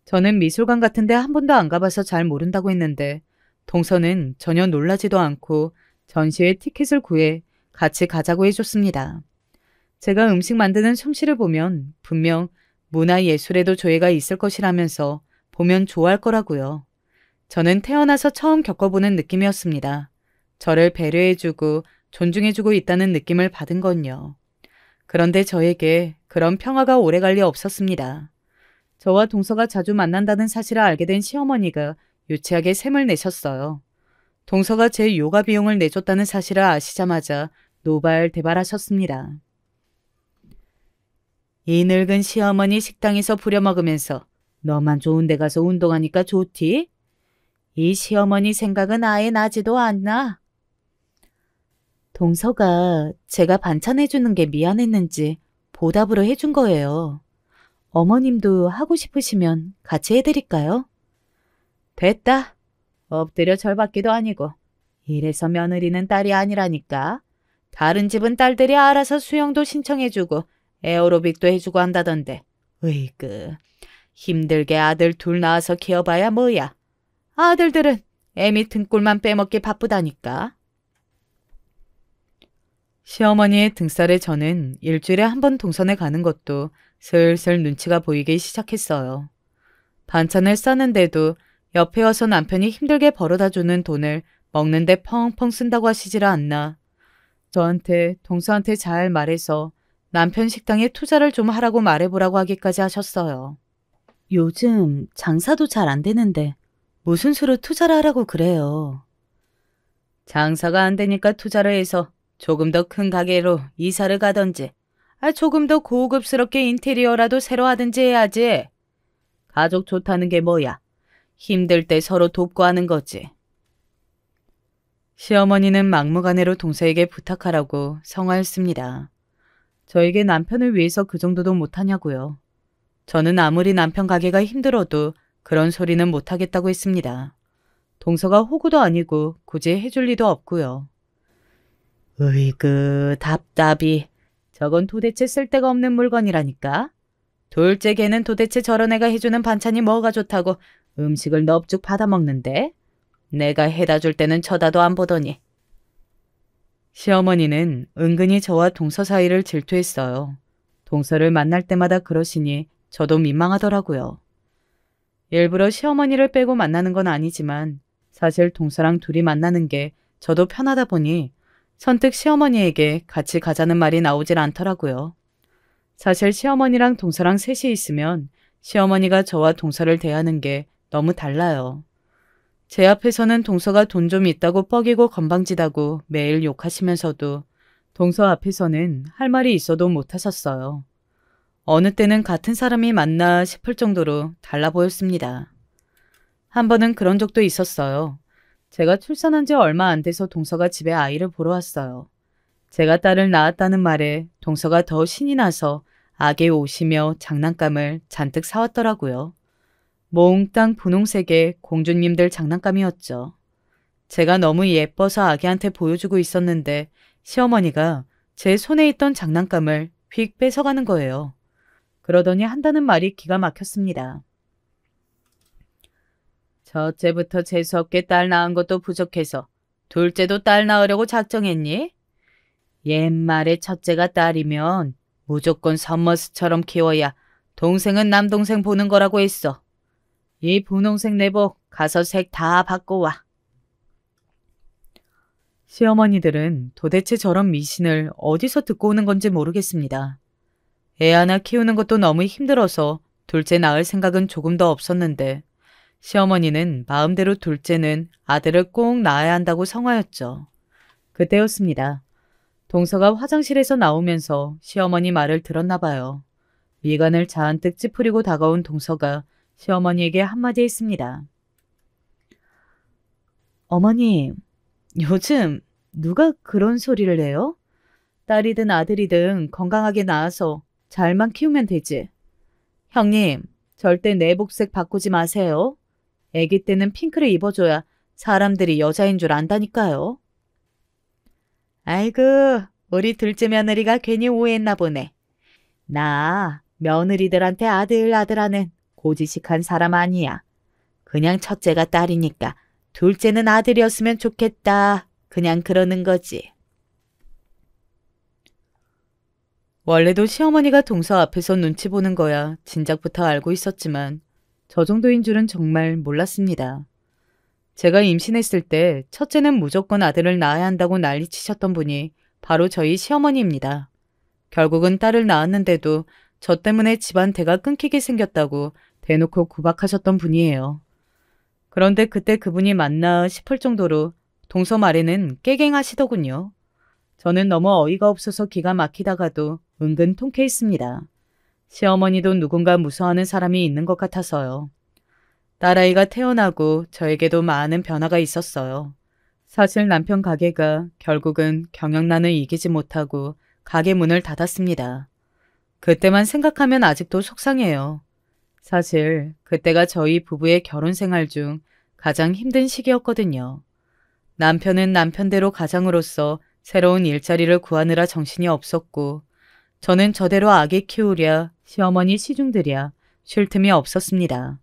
S1: 저는 미술관 같은 데 한 번도 안 가봐서 잘 모른다고 했는데 동서는 전혀 놀라지도 않고 전시회 티켓을 구해 같이 가자고 해줬습니다. 제가 음식 만드는 솜씨를 보면 분명 문화예술에도 조예가 있을 것이라면서 보면 좋아할 거라고요. 저는 태어나서 처음 겪어보는 느낌이었습니다. 저를 배려해주고 존중해주고 있다는 느낌을 받은 건요. 그런데 저에게 그런 평화가 오래갈 리 없었습니다. 저와 동서가 자주 만난다는 사실을 알게 된 시어머니가 유치하게 셈을 내셨어요. 동서가 제 요가 비용을 내줬다는 사실을 아시자마자 노발대발하셨습니다. 이 늙은 시어머니 식당에서 부려먹으면서 너만 좋은 데 가서 운동하니까 좋디? 이 시어머니 생각은 아예 나지도 않나? 동서가 제가 반찬해주는 게 미안했는지 보답으로 해준 거예요. 어머님도 하고 싶으시면 같이 해드릴까요? 됐다. 엎드려 절받기도 아니고. 이래서 며느리는 딸이 아니라니까. 다른 집은 딸들이 알아서 수영도 신청해주고 에어로빅도 해주고 한다던데. 으이그. 힘들게 아들 둘 낳아서 키워봐야 뭐야. 아들들은 애미 등골만 빼먹기 바쁘다니까. 시어머니의 등살에 저는 일주일에 한 번 동선에 가는 것도 슬슬 눈치가 보이기 시작했어요. 반찬을 싸는데도 옆에 와서 남편이 힘들게 벌어다주는 돈을 먹는데 펑펑 쓴다고 하시질 않나. 저한테 동서한테 잘 말해서 남편 식당에 투자를 좀 하라고 말해보라고 하기까지 하셨어요. 요즘 장사도 잘 안 되는데 무슨 수로 투자를 하라고 그래요. 장사가 안 되니까 투자를 해서 조금 더 큰 가게로 이사를 가던지 조금 더 고급스럽게 인테리어라도 새로 하든지 해야지. 가족 좋다는 게 뭐야. 힘들 때 서로 돕고 하는 거지. 시어머니는 막무가내로 동서에게 부탁하라고 성화했습니다. 저에게 남편을 위해서 그 정도도 못하냐고요. 저는 아무리 남편 가게가 힘들어도 그런 소리는 못하겠다고 했습니다. 동서가 호구도 아니고 굳이 해줄 리도 없고요. 으이그 답답이. 저건 도대체 쓸데가 없는 물건이라니까. 둘째 걔는 도대체 저런 애가 해주는 반찬이 뭐가 좋다고 음식을 넙죽 받아먹는데 내가 해다 줄 때는 쳐다도 안 보더니. 시어머니는 은근히 저와 동서 사이를 질투했어요. 동서를 만날 때마다 그러시니 저도 민망하더라고요. 일부러 시어머니를 빼고 만나는 건 아니지만 사실 동서랑 둘이 만나는 게 저도 편하다 보니 선뜻 시어머니에게 같이 가자는 말이 나오질 않더라고요. 사실 시어머니랑 동서랑 셋이 있으면 시어머니가 저와 동서를 대하는 게 너무 달라요. 제 앞에서는 동서가 돈 좀 있다고 뻐기고 건방지다고 매일 욕하시면서도 동서 앞에서는 할 말이 있어도 못하셨어요. 어느 때는 같은 사람이 맞나 싶을 정도로 달라 보였습니다. 한 번은 그런 적도 있었어요. 제가 출산한 지 얼마 안 돼서 동서가 집에 아이를 보러 왔어요. 제가 딸을 낳았다는 말에 동서가 더 신이 나서 아기 옷이며 장난감을 잔뜩 사왔더라고요. 몽땅 분홍색의 공주님들 장난감이었죠. 제가 너무 예뻐서 아기한테 보여주고 있었는데 시어머니가 제 손에 있던 장난감을 휙 뺏어가는 거예요. 그러더니 한다는 말이 기가 막혔습니다. 첫째부터 재수없게 딸 낳은 것도 부족해서 둘째도 딸 낳으려고 작정했니? 옛말에 첫째가 딸이면 무조건 선머스처럼 키워야 동생은 남동생 보는 거라고 했어. 이 분홍색 내복 가서 색 다 바꿔와. 시어머니들은 도대체 저런 미신을 어디서 듣고 오는 건지 모르겠습니다. 애 하나 키우는 것도 너무 힘들어서 둘째 낳을 생각은 조금도 없었는데 시어머니는 마음대로 둘째는 아들을 꼭 낳아야 한다고 성화였죠. 그때였습니다. 동서가 화장실에서 나오면서 시어머니 말을 들었나 봐요. 미간을 잔뜩 찌푸리고 다가온 동서가 시어머니에게 한마디 했습니다. 어머님, 요즘 누가 그런 소리를 해요? 딸이든 아들이든 건강하게 낳아서 잘만 키우면 되지. 형님, 절대 내복색 바꾸지 마세요. 아기 때는 핑크를 입어줘야 사람들이 여자인 줄 안다니까요. 아이고, 우리 둘째 며느리가 괜히 오해했나 보네. 나 며느리들한테 아들 하는 고지식한 사람 아니야. 그냥 첫째가 딸이니까 둘째는 아들이었으면 좋겠다. 그냥 그러는 거지. 원래도 시어머니가 동서 앞에서 눈치 보는 거야 진작부터 알고 있었지만 저 정도인 줄은 정말 몰랐습니다. 제가 임신했을 때 첫째는 무조건 아들을 낳아야 한다고 난리치셨던 분이 바로 저희 시어머니입니다. 결국은 딸을 낳았는데도 저 때문에 집안 대가 끊기게 생겼다고 대놓고 구박하셨던 분이에요. 그런데 그때 그분이 맞나 싶을 정도로 동서 말에는 깨갱하시더군요. 저는 너무 어이가 없어서 기가 막히다가도 은근 통쾌했습니다. 시어머니도 누군가 무서워하는 사람이 있는 것 같아서요. 딸아이가 태어나고 저에게도 많은 변화가 있었어요. 사실 남편 가게가 결국은 경영난을 이기지 못하고 가게 문을 닫았습니다. 그때만 생각하면 아직도 속상해요. 사실 그때가 저희 부부의 결혼 생활 중 가장 힘든 시기였거든요. 남편은 남편대로 가장으로서 새로운 일자리를 구하느라 정신이 없었고 저는 저대로 아기 키우랴 시어머니 시중들랴 쉴 틈이 없었습니다.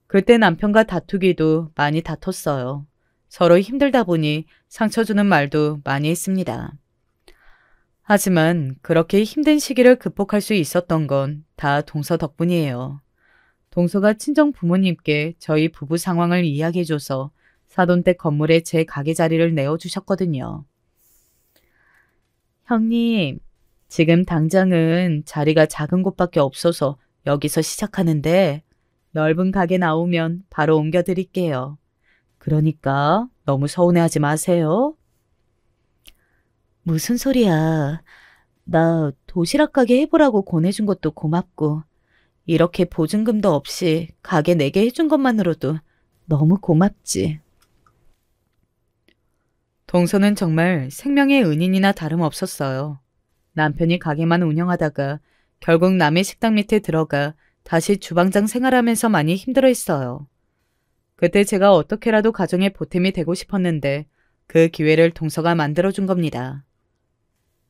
S1: 그때 남편과 다투기도 많이 다퉜어요. 서로 힘들다 보니 상처 주는 말도 많이 했습니다. 하지만 그렇게 힘든 시기를 극복할 수 있었던 건 다 동서 덕분이에요. 동서가 친정 부모님께 저희 부부 상황을 이야기해줘서 사돈댁 건물에 제 가게 자리를 내어주셨거든요. 형님, 지금 당장은 자리가 작은 곳밖에 없어서 여기서 시작하는데 넓은 가게 나오면 바로 옮겨드릴게요. 그러니까 너무 서운해하지 마세요. 무슨 소리야. 나 도시락 가게 해보라고 권해준 것도 고맙고 이렇게 보증금도 없이 가게 내게 해준 것만으로도 너무 고맙지. 동서는 정말 생명의 은인이나 다름없었어요. 남편이 가게만 운영하다가 결국 남의 식당 밑에 들어가 다시 주방장 생활하면서 많이 힘들어했어요. 그때 제가 어떻게라도 가정의 보탬이 되고 싶었는데 그 기회를 동서가 만들어준 겁니다.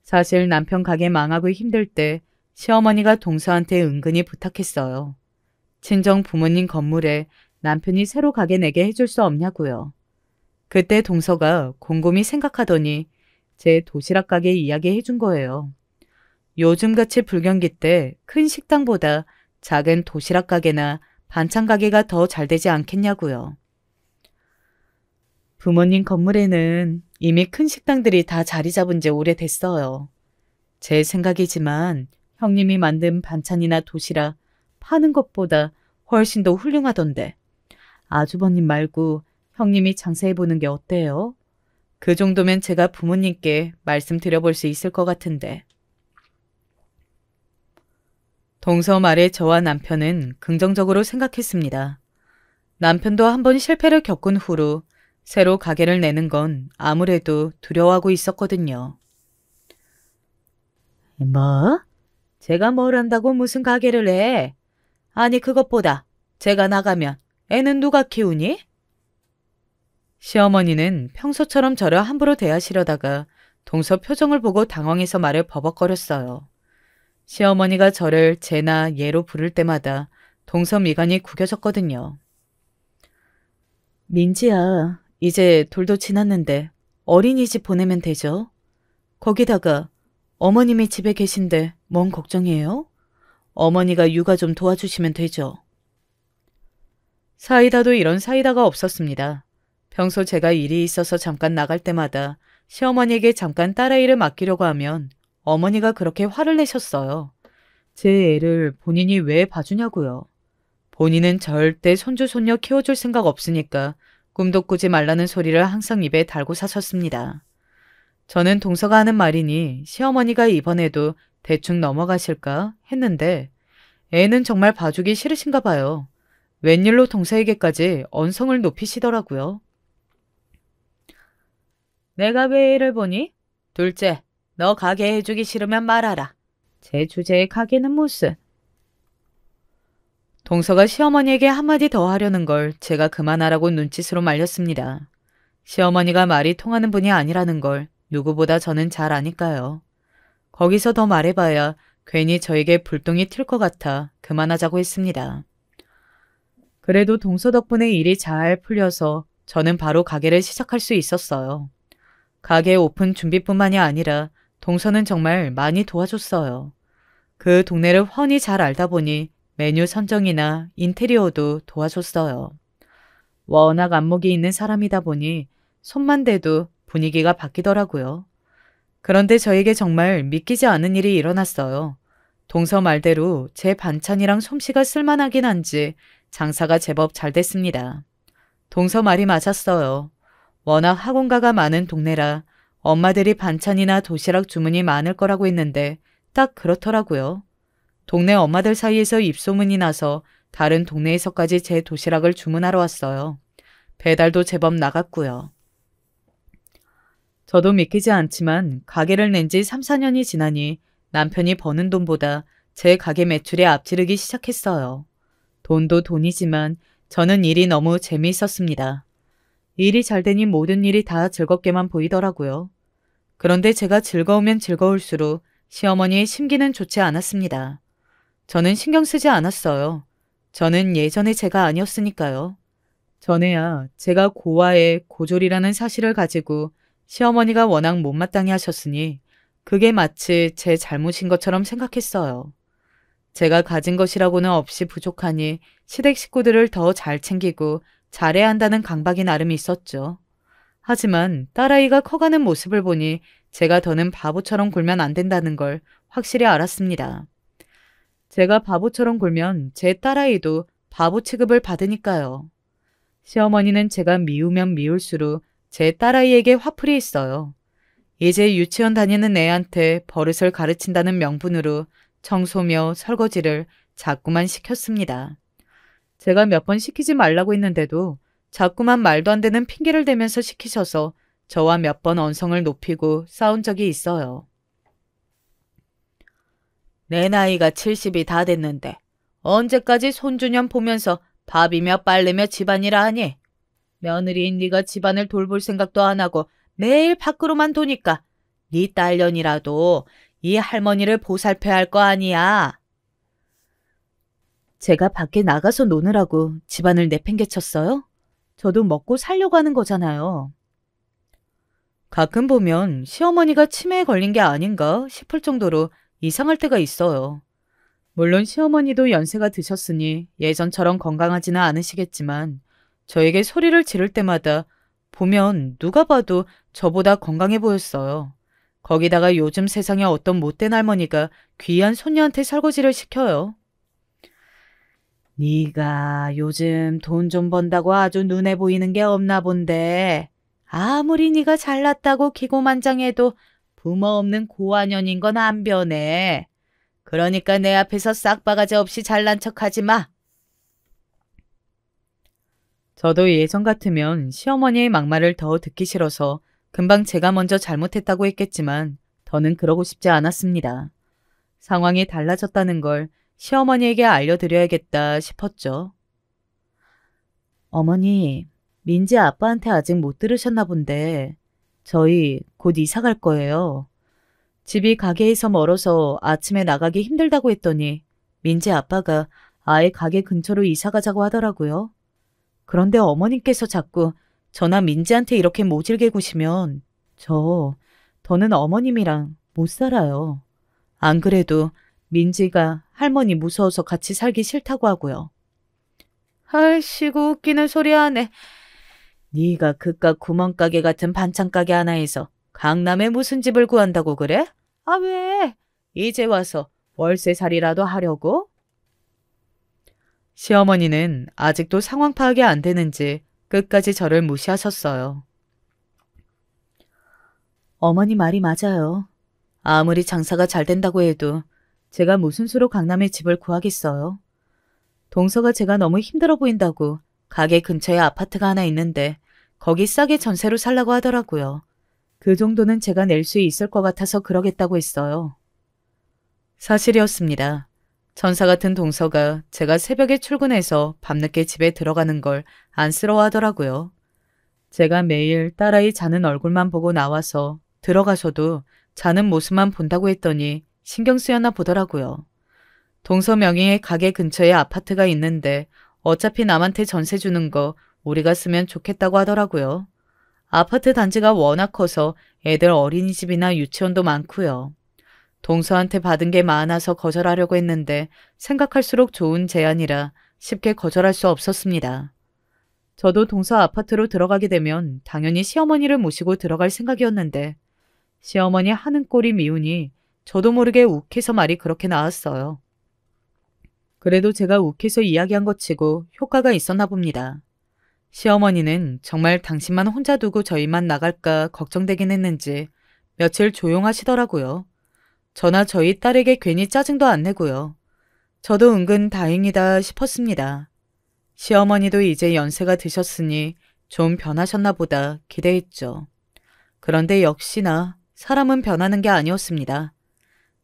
S1: 사실 남편 가게 망하고 힘들 때 시어머니가 동서한테 은근히 부탁했어요. 친정 부모님 건물에 남편이 새로 가게 내게 해줄 수 없냐고요. 그때 동서가 곰곰이 생각하더니 제 도시락 가게 이야기해 준 거예요. 요즘같이 불경기 때 큰 식당보다 작은 도시락 가게나 반찬 가게가 더 잘 되지 않겠냐고요. 부모님 건물에는 이미 큰 식당들이 다 자리 잡은 지 오래됐어요. 제 생각이지만 형님이 만든 반찬이나 도시락 파는 것보다 훨씬 더 훌륭하던데 아주버님 말고 형님이 장사해보는 게 어때요? 그 정도면 제가 부모님께 말씀드려볼 수 있을 것 같은데. 동서 말에 저와 남편은 긍정적으로 생각했습니다. 남편도 한번 실패를 겪은 후로 새로 가게를 내는 건 아무래도 두려워하고 있었거든요. 뭐? 제가 뭘 한다고 무슨 가게를 해? 아니 그것보다 제가 나가면 애는 누가 키우니? 시어머니는 평소처럼 저를 함부로 대하시려다가 동서 표정을 보고 당황해서 말을 버벅거렸어요. 시어머니가 저를 제나 얘로 부를 때마다 동서 미간이 구겨졌거든요. 민지야, 이제 돌도 지났는데 어린이집 보내면 되죠? 거기다가 어머님이 집에 계신데 뭔 걱정이에요? 어머니가 육아 좀 도와주시면 되죠. 사이다도 이런 사이다가 없었습니다. 평소 제가 일이 있어서 잠깐 나갈 때마다 시어머니에게 잠깐 딸아이를 맡기려고 하면 어머니가 그렇게 화를 내셨어요. 제 애를 본인이 왜 봐주냐고요. 본인은 절대 손주 손녀 키워줄 생각 없으니까 꿈도 꾸지 말라는 소리를 항상 입에 달고 사셨습니다. 저는 동서가 하는 말이니 시어머니가 이번에도 대충 넘어가실까 했는데 애는 정말 봐주기 싫으신가 봐요. 웬일로 동서에게까지 언성을 높이시더라고요. 내가 왜 애를 보니? 둘째, 너 가게 해주기 싫으면 말하라. 제 주제에 가게는 무슨. 동서가 시어머니에게 한마디 더 하려는 걸 제가 그만하라고 눈짓으로 말렸습니다. 시어머니가 말이 통하는 분이 아니라는 걸 누구보다 저는 잘 아니까요. 거기서 더 말해봐야 괜히 저에게 불똥이 튈 것 같아 그만하자고 했습니다. 그래도 동서 덕분에 일이 잘 풀려서 저는 바로 가게를 시작할 수 있었어요. 가게 오픈 준비뿐만이 아니라 동서는 정말 많이 도와줬어요. 그 동네를 훤히 잘 알다 보니 메뉴 선정이나 인테리어도 도와줬어요. 워낙 안목이 있는 사람이다 보니 손만 대도 분위기가 바뀌더라고요. 그런데 저에게 정말 믿기지 않은 일이 일어났어요. 동서 말대로 제 반찬이랑 솜씨가 쓸만하긴 한지 장사가 제법 잘 됐습니다. 동서 말이 맞았어요. 워낙 학원가가 많은 동네라 엄마들이 반찬이나 도시락 주문이 많을 거라고 했는데 딱 그렇더라고요. 동네 엄마들 사이에서 입소문이 나서 다른 동네에서까지 제 도시락을 주문하러 왔어요. 배달도 제법 나갔고요. 저도 믿기지 않지만 가게를 낸 지 3, 4년이 지나니 남편이 버는 돈보다 제 가게 매출이 앞지르기 시작했어요. 돈도 돈이지만 저는 일이 너무 재미있었습니다. 일이 잘 되니 모든 일이 다 즐겁게만 보이더라고요. 그런데 제가 즐거우면 즐거울수록 시어머니의 심기는 좋지 않았습니다. 저는 신경 쓰지 않았어요. 저는 예전의 제가 아니었으니까요. 전에야 제가 고아의 고졸이라는 사실을 가지고 시어머니가 워낙 못마땅해 하셨으니 그게 마치 제 잘못인 것처럼 생각했어요. 제가 가진 것이라고는 없이 부족하니 시댁 식구들을 더 잘 챙기고 잘해야 한다는 강박이 나름 있었죠. 하지만 딸아이가 커가는 모습을 보니 제가 더는 바보처럼 굴면 안 된다는 걸 확실히 알았습니다. 제가 바보처럼 굴면 제 딸아이도 바보 취급을 받으니까요. 시어머니는 제가 미우면 미울수록 제 딸아이에게 화풀이 있어요. 이제 유치원 다니는 애한테 버릇을 가르친다는 명분으로 청소며 설거지를 자꾸만 시켰습니다. 제가 몇 번 시키지 말라고 했는데도 자꾸만 말도 안 되는 핑계를 대면서 시키셔서 저와 몇 번 언성을 높이고 싸운 적이 있어요. 내 나이가 70이 다 됐는데 언제까지 손주년 보면서 밥이며 빨래며 집안일 하니? 며느리인 네가 집안을 돌볼 생각도 안 하고 매일 밖으로만 도니까 네 딸년이라도 이 할머니를 보살펴야 할 거 아니야. 제가 밖에 나가서 노느라고 집안을 내팽개쳤어요? 저도 먹고 살려고 하는 거잖아요. 가끔 보면 시어머니가 치매에 걸린 게 아닌가 싶을 정도로 이상할 때가 있어요. 물론 시어머니도 연세가 드셨으니 예전처럼 건강하지는 않으시겠지만 저에게 소리를 지를 때마다 보면 누가 봐도 저보다 건강해 보였어요. 거기다가 요즘 세상에 어떤 못된 할머니가 귀한 손녀한테 설거지를 시켜요. 네가 요즘 돈 좀 번다고 아주 눈에 보이는 게 없나 본데 아무리 네가 잘났다고 기고만장해도 부모 없는 고아년인 건 안 변해. 그러니까 내 앞에서 싹바가지 없이 잘난 척하지 마. 저도 예전 같으면 시어머니의 막말을 더 듣기 싫어서 금방 제가 먼저 잘못했다고 했겠지만 더는 그러고 싶지 않았습니다. 상황이 달라졌다는 걸 시어머니에게 알려드려야겠다 싶었죠. 어머니, 민지 아빠한테 아직 못 들으셨나 본데 저희 곧 이사 갈 거예요. 집이 가게에서 멀어서 아침에 나가기 힘들다고 했더니 민지 아빠가 아예 가게 근처로 이사 가자고 하더라고요. 그런데 어머님께서 자꾸 저나 민지한테 이렇게 모질게 구시면 저 더는 어머님이랑 못 살아요. 안 그래도 민지가 할머니 무서워서 같이 살기 싫다고 하고요. 아이씨고 웃기는 소리 하네. 네가 그깟 구멍가게 같은 반찬가게 하나에서 강남에 무슨 집을 구한다고 그래? 아 왜? 이제 와서 월세살이라도 하려고? 시어머니는 아직도 상황 파악이 안 되는지 끝까지 저를 무시하셨어요. 어머니 말이 맞아요. 아무리 장사가 잘 된다고 해도 제가 무슨 수로 강남에 집을 구하겠어요. 동서가 제가 너무 힘들어 보인다고 가게 근처에 아파트가 하나 있는데 거기 싸게 전세로 살라고 하더라고요. 그 정도는 제가 낼 수 있을 것 같아서 그러겠다고 했어요. 사실이었습니다. 천사 같은 동서가 제가 새벽에 출근해서 밤늦게 집에 들어가는 걸 안쓰러워하더라고요. 제가 매일 딸아이 자는 얼굴만 보고 나와서 들어가서도 자는 모습만 본다고 했더니 신경 쓰였나 보더라고요. 동서 명의의 가게 근처에 아파트가 있는데 어차피 남한테 전세 주는 거 우리가 쓰면 좋겠다고 하더라고요. 아파트 단지가 워낙 커서 애들 어린이집이나 유치원도 많고요. 동서한테 받은 게 많아서 거절하려고 했는데 생각할수록 좋은 제안이라 쉽게 거절할 수 없었습니다. 저도 동서 아파트로 들어가게 되면 당연히 시어머니를 모시고 들어갈 생각이었는데 시어머니 하는 꼴이 미우니 저도 모르게 욱해서 말이 그렇게 나왔어요. 그래도 제가 욱해서 이야기한 것 치고 효과가 있었나 봅니다. 시어머니는 정말 당신만 혼자 두고 저희만 나갈까 걱정되긴 했는지 며칠 조용하시더라고요. 저나 저희 딸에게 괜히 짜증도 안 내고요. 저도 은근 다행이다 싶었습니다. 시어머니도 이제 연세가 드셨으니 좀 변하셨나 보다 기대했죠. 그런데 역시나 사람은 변하는 게 아니었습니다.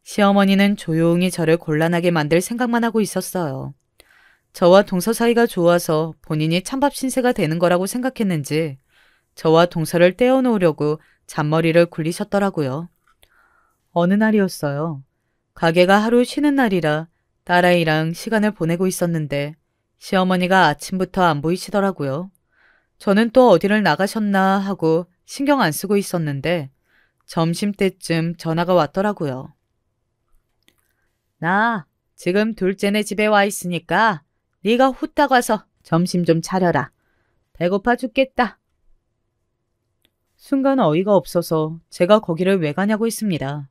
S1: 시어머니는 조용히 저를 곤란하게 만들 생각만 하고 있었어요. 저와 동서 사이가 좋아서 본인이 찬밥 신세가 되는 거라고 생각했는지 저와 동서를 떼어놓으려고 잔머리를 굴리셨더라고요. 어느 날이었어요. 가게가 하루 쉬는 날이라 딸아이랑 시간을 보내고 있었는데 시어머니가 아침부터 안 보이시더라고요. 저는 또 어디를 나가셨나 하고 신경 안 쓰고 있었는데 점심때쯤 전화가 왔더라고요. 나 지금 둘째네 집에 와 있으니까 네가 후딱 와서 점심 좀 차려라. 배고파 죽겠다. 순간 어이가 없어서 제가 거기를 왜 가냐고 했습니다.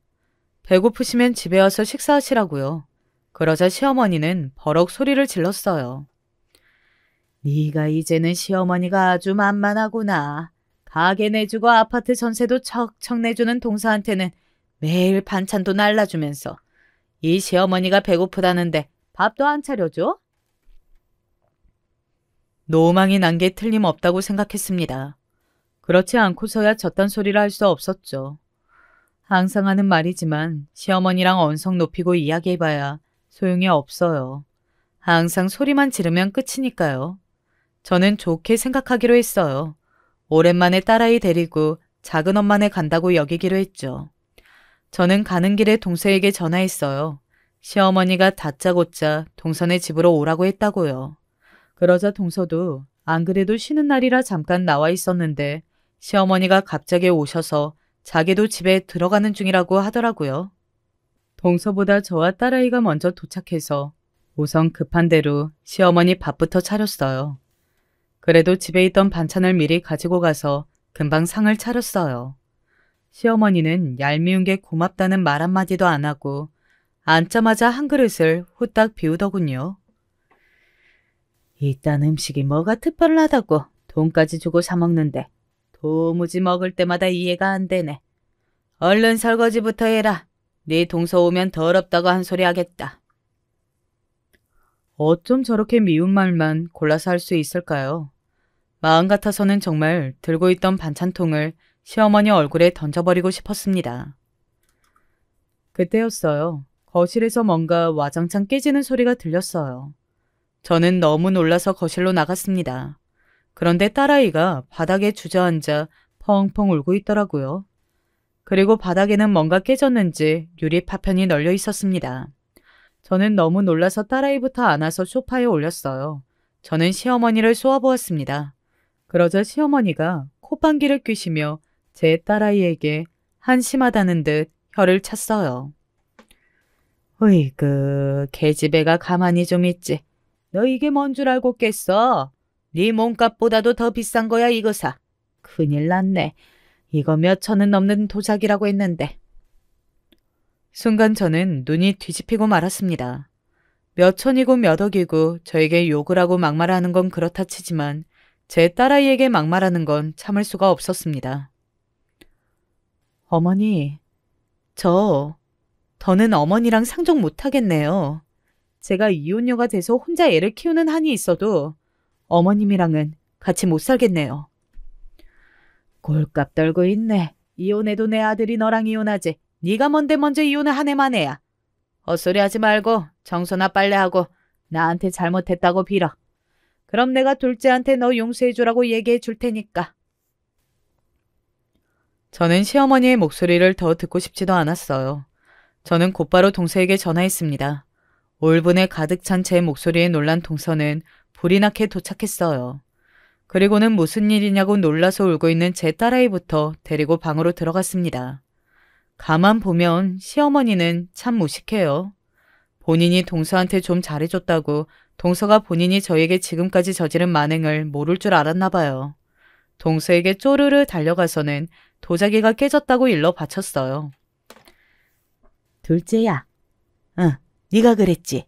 S1: 배고프시면 집에 와서 식사하시라고요. 그러자 시어머니는 버럭 소리를 질렀어요. 네가 이제는 시어머니가 아주 만만하구나. 가게 내주고 아파트 전세도 척척 내주는 동서한테는 매일 반찬도 날라주면서 이 시어머니가 배고프다는데 밥도 안 차려줘? 노망이 난 게 틀림없다고 생각했습니다. 그렇지 않고서야 저딴 소리를 할 수 없었죠. 항상 하는 말이지만 시어머니랑 언성 높이고 이야기해봐야 소용이 없어요. 항상 소리만 지르면 끝이니까요. 저는 좋게 생각하기로 했어요. 오랜만에 딸아이 데리고 작은 엄마네 간다고 여기기로 했죠. 저는 가는 길에 동서에게 전화했어요. 시어머니가 다짜고짜 동서네 집으로 오라고 했다고요. 그러자 동서도 안 그래도 쉬는 날이라 잠깐 나와 있었는데 시어머니가 갑자기 오셔서 자기도 집에 들어가는 중이라고 하더라고요. 동서보다 저와 딸아이가 먼저 도착해서 우선 급한 대로 시어머니 밥부터 차렸어요. 그래도 집에 있던 반찬을 미리 가지고 가서 금방 상을 차렸어요. 시어머니는 얄미운 게 고맙다는 말 한마디도 안 하고 앉자마자 한 그릇을 후딱 비우더군요. 이딴 음식이 뭐가 특별하다고 돈까지 주고 사 먹는데 도무지 먹을 때마다 이해가 안 되네. 얼른 설거지부터 해라. 네 동서 오면 더럽다고 한 소리 하겠다. 어쩜 저렇게 미운 말만 골라서 할 수 있을까요? 마음 같아서는 정말 들고 있던 반찬통을 시어머니 얼굴에 던져버리고 싶었습니다. 그때였어요. 거실에서 뭔가 와장창 깨지는 소리가 들렸어요. 저는 너무 놀라서 거실로 나갔습니다. 그런데 딸아이가 바닥에 주저앉아 펑펑 울고 있더라고요. 그리고 바닥에는 뭔가 깨졌는지 유리 파편이 널려 있었습니다. 저는 너무 놀라서 딸아이부터 안아서 소파에 올렸어요. 저는 시어머니를 쏘아보았습니다. 그러자 시어머니가 콧방귀를 뀌시며 제 딸아이에게 한심하다는 듯 혀를 찼어요. 으이그, 계집애가 가만히 좀 있지. 너 이게 뭔 줄 알고 깼어? 네 몸값보다도 더 비싼 거야 이거사. 큰일 났네. 이거 몇 천은 넘는 도자기라고 했는데. 순간 저는 눈이 뒤집히고 말았습니다. 몇 천이고 몇 억이고 저에게 욕을 하고 막말하는 건 그렇다 치지만 제 딸아이에게 막말하는 건 참을 수가 없었습니다. 어머니, 더는 어머니랑 상종 못하겠네요. 제가 이혼녀가 돼서 혼자 애를 키우는 한이 있어도 어머님이랑은 같이 못 살겠네요. 꼴값 떨고 있네. 이혼해도 내 아들이 너랑 이혼하지. 네가 뭔데 먼저 이혼을 한 해만 해야. 헛소리 하지 말고 청소나 빨래하고 나한테 잘못했다고 빌어. 그럼 내가 둘째한테 너 용서해주라고 얘기해 줄 테니까. 저는 시어머니의 목소리를 더 듣고 싶지도 않았어요. 저는 곧바로 동서에게 전화했습니다. 올분에 가득 찬 제 목소리에 놀란 동서는 불이 나게 도착했어요. 그리고는 무슨 일이냐고 놀라서 울고 있는 제 딸아이부터 데리고 방으로 들어갔습니다. 가만 보면 시어머니는 참 무식해요. 본인이 동서한테 좀 잘해줬다고 동서가 본인이 저에게 지금까지 저지른 만행을 모를 줄 알았나 봐요. 동서에게 쪼르르 달려가서는 도자기가 깨졌다고 일러 바쳤어요. 둘째야. 응, 네가 그랬지.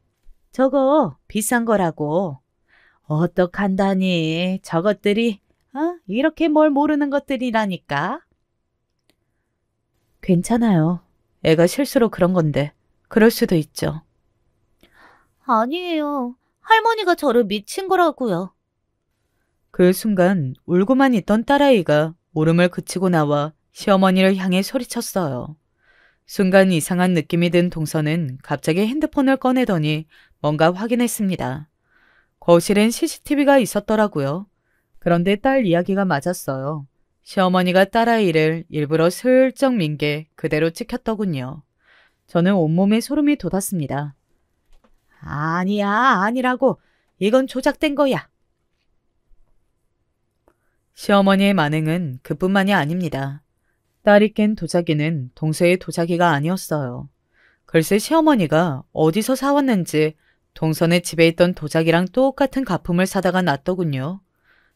S1: 저거 비싼 거라고. 어떡한다니. 저것들이 이렇게 뭘 모르는 것들이라니까. 괜찮아요. 애가 실수로 그런 건데 그럴 수도 있죠.
S2: 아니에요. 할머니가 저를 미친 거라고요.
S1: 그 순간 울고만 있던 딸아이가 울음을 그치고 나와 시어머니를 향해 소리쳤어요. 순간 이상한 느낌이 든 동서는 갑자기 핸드폰을 꺼내더니 뭔가 확인했습니다. 거실엔 CCTV가 있었더라고요. 그런데 딸 이야기가 맞았어요. 시어머니가 딸아이를 일부러 슬쩍 민 게 그대로 찍혔더군요. 저는 온몸에 소름이 돋았습니다. 아니야, 아니라고. 이건 조작된 거야. 시어머니의 만행은 그뿐만이 아닙니다. 딸이 깬 도자기는 동서의 도자기가 아니었어요. 글쎄 시어머니가 어디서 사왔는지 동서네 집에 있던 도자기랑 똑같은 가품을 사다가 놨더군요.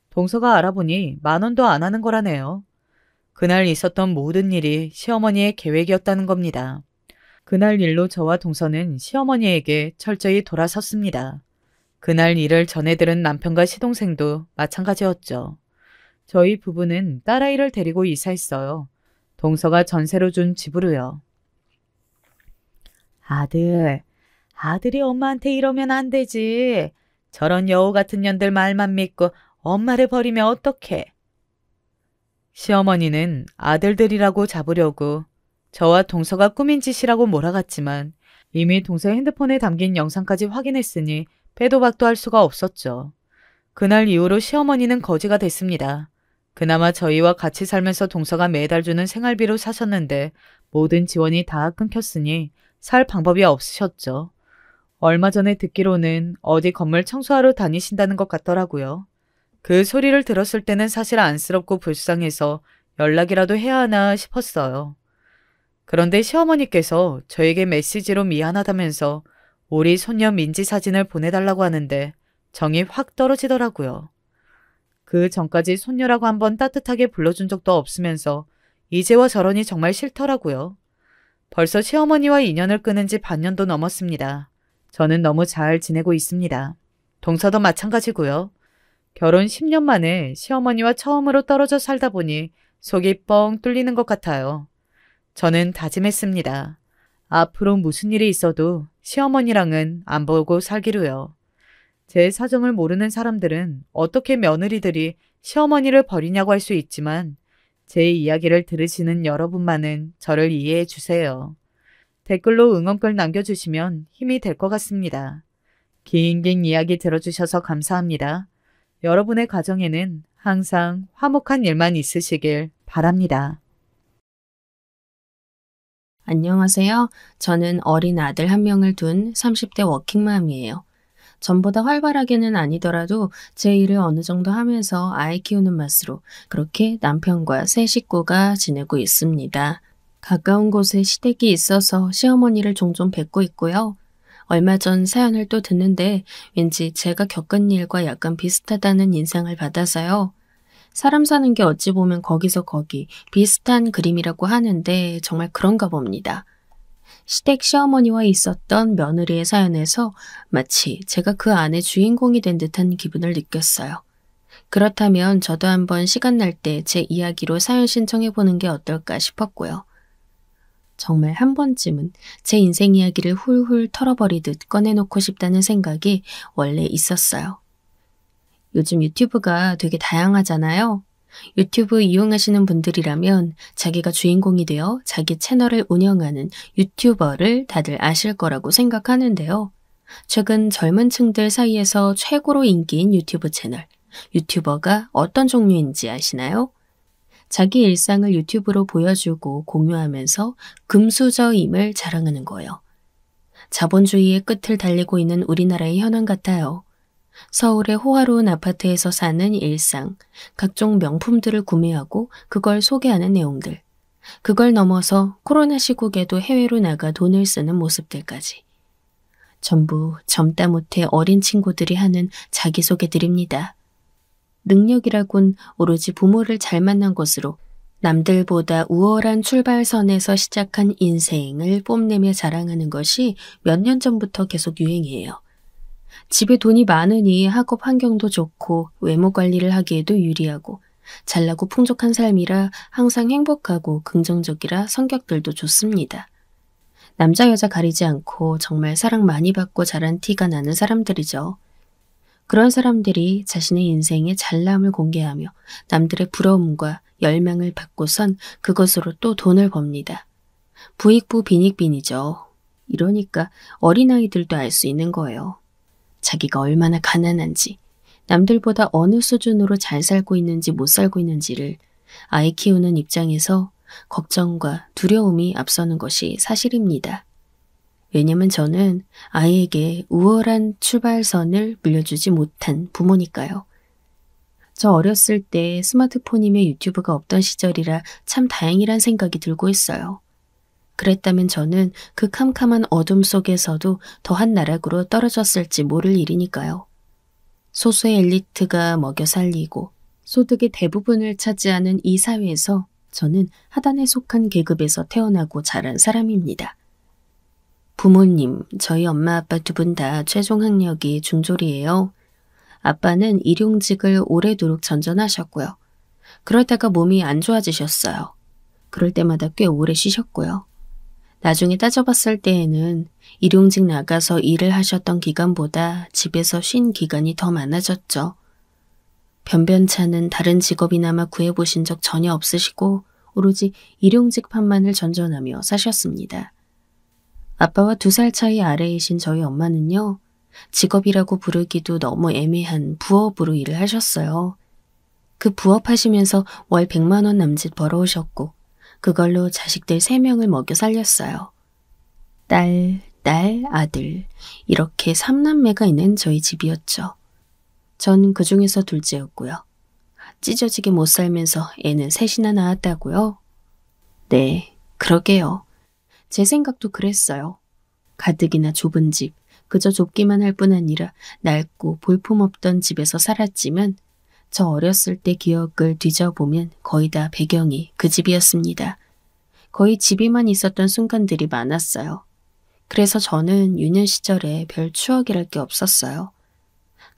S1: 동서가 알아보니 10,000원도 안 하는 거라네요. 그날 있었던 모든 일이 시어머니의 계획이었다는 겁니다. 그날 일로 저와 동서는 시어머니에게 철저히 돌아섰습니다. 그날 일을 전해 들은 남편과 시동생도 마찬가지였죠. 저희 부부는 딸아이를 데리고 이사했어요. 동서가 전세로 준 집으로요. 아들이 엄마한테 이러면 안 되지. 저런 여우 같은 년들 말만 믿고 엄마를 버리면 어떡해. 시어머니는 아들들이라고 잡으려고 저와 동서가 꾸민 짓이라고 몰아갔지만 이미 동서 핸드폰에 담긴 영상까지 확인했으니 빼도 박도 할 수가 없었죠. 그날 이후로 시어머니는 거지가 됐습니다. 그나마 저희와 같이 살면서 동서가 매달 주는 생활비로 사셨는데 모든 지원이 다 끊겼으니 살 방법이 없으셨죠. 얼마 전에 듣기로는 어디 건물 청소하러 다니신다는 것 같더라고요. 그 소리를 들었을 때는 사실 안쓰럽고 불쌍해서 연락이라도 해야 하나 싶었어요. 그런데 시어머니께서 저에게 메시지로 미안하다면서 우리 손녀 민지 사진을 보내달라고 하는데 정이 확 떨어지더라고요. 그 전까지 손녀라고 한번 따뜻하게 불러준 적도 없으면서 이제와 저러니 정말 싫더라고요. 벌써 시어머니와 인연을 끊은 지 반년도 넘었습니다. 저는 너무 잘 지내고 있습니다. 동서도 마찬가지고요. 결혼 10년 만에 시어머니와 처음으로 떨어져 살다 보니 속이 뻥 뚫리는 것 같아요. 저는 다짐했습니다. 앞으로 무슨 일이 있어도 시어머니랑은 안 보고 살기로요. 제 사정을 모르는 사람들은 어떻게 며느리들이 시어머니를 버리냐고 할 수 있지만 제 이야기를 들으시는 여러분만은 저를 이해해 주세요. 댓글로 응원글 남겨주시면 힘이 될 것 같습니다. 긴 이야기 들어주셔서 감사합니다. 여러분의 가정에는 항상 화목한 일만 있으시길 바랍니다.
S3: 안녕하세요. 저는 어린 아들 한 명을 둔 30대 워킹맘이에요. 전보다 활발하게는 아니더라도 제 일을 어느 정도 하면서 아이 키우는 맛으로 그렇게 남편과 세 식구가 지내고 있습니다. 가까운 곳에 시댁이 있어서 시어머니를 종종 뵙고 있고요. 얼마 전 사연을 또 듣는데 왠지 제가 겪은 일과 약간 비슷하다는 인상을 받아서요. 사람 사는 게 어찌 보면 거기서 거기 비슷한 그림이라고 하는데 정말 그런가 봅니다. 시댁 시어머니와 있었던 며느리의 사연에서 마치 제가 그 안의 주인공이 된 듯한 기분을 느꼈어요. 그렇다면 저도 한번 시간 날 때 제 이야기로 사연 신청해보는 게 어떨까 싶었고요. 정말 한 번쯤은 제 인생 이야기를 훌훌 털어버리듯 꺼내놓고 싶다는 생각이 원래 있었어요. 요즘 유튜브가 되게 다양하잖아요. 유튜브 이용하시는 분들이라면 자기가 주인공이 되어 자기 채널을 운영하는 유튜버를 다들 아실 거라고 생각하는데요. 최근 젊은 층들 사이에서 최고로 인기인 유튜브 채널, 유튜버가 어떤 종류인지 아시나요? 자기 일상을 유튜브로 보여주고 공유하면서 금수저임을 자랑하는 거예요. 자본주의의 끝을 달리고 있는 우리나라의 현황 같아요. 서울의 호화로운 아파트에서 사는 일상, 각종 명품들을 구매하고 그걸 소개하는 내용들, 그걸 넘어서 코로나 시국에도 해외로 나가 돈을 쓰는 모습들까지. 전부 젊다 못해 어린 친구들이 하는 자기소개들입니다. 능력이라곤 오로지 부모를 잘 만난 것으로 남들보다 우월한 출발선에서 시작한 인생을 뽐내며 자랑하는 것이 몇 년 전부터 계속 유행이에요. 집에 돈이 많으니 학업 환경도 좋고 외모 관리를 하기에도 유리하고 잘나고 풍족한 삶이라 항상 행복하고 긍정적이라 성격들도 좋습니다. 남자 여자 가리지 않고 정말 사랑 많이 받고 자란 티가 나는 사람들이죠. 그런 사람들이 자신의 인생의 잘남을 공개하며 남들의 부러움과 열망을 받고선 그것으로 또 돈을 법니다. 부익부 빈익빈이죠. 이러니까 어린아이들도 알 수 있는 거예요. 자기가 얼마나 가난한지, 남들보다 어느 수준으로 잘 살고 있는지 못 살고 있는지를 아이 키우는 입장에서 걱정과 두려움이 앞서는 것이 사실입니다. 왜냐면 저는 아이에게 우월한 출발선을 물려주지 못한 부모니까요. 저 어렸을 때 스마트폰이며 유튜브가 없던 시절이라 참 다행이란 생각이 들고 있어요. 그랬다면 저는 그 캄캄한 어둠 속에서도 더한 나락으로 떨어졌을지 모를 일이니까요. 소수의 엘리트가 먹여 살리고 소득의 대부분을 차지하는 이 사회에서 저는 하단에 속한 계급에서 태어나고 자란 사람입니다. 부모님, 저희 엄마 아빠 두 분 다 최종 학력이 중졸이에요. 아빠는 일용직을 오래도록 전전하셨고요. 그러다가 몸이 안 좋아지셨어요. 그럴 때마다 꽤 오래 쉬셨고요. 나중에 따져봤을 때에는 일용직 나가서 일을 하셨던 기간보다 집에서 쉰 기간이 더 많아졌죠. 변변찮은 다른 직업이나마 구해보신 적 전혀 없으시고 오로지 일용직판만을 전전하며 사셨습니다. 아빠와 2살 차이 아래이신 저희 엄마는요. 직업이라고 부르기도 너무 애매한 부업으로 일을 하셨어요. 그 부업 하시면서 월 100만 원 남짓 벌어오셨고 그걸로 자식들 3명을 먹여 살렸어요. 딸, 아들 이렇게 3남매가 있는 저희 집이었죠. 전 그 중에서 둘째였고요. 찢어지게 못 살면서 애는 3이나 낳았다고요? 네, 그러게요. 제 생각도 그랬어요. 가뜩이나 좁은 집, 그저 좁기만 할 뿐 아니라 낡고 볼품없던 집에서 살았지만 저 어렸을 때 기억을 뒤져보면 거의 다 배경이 그 집이었습니다. 거의 집에만 있었던 순간들이 많았어요. 그래서 저는 유년 시절에 별 추억이랄 게 없었어요.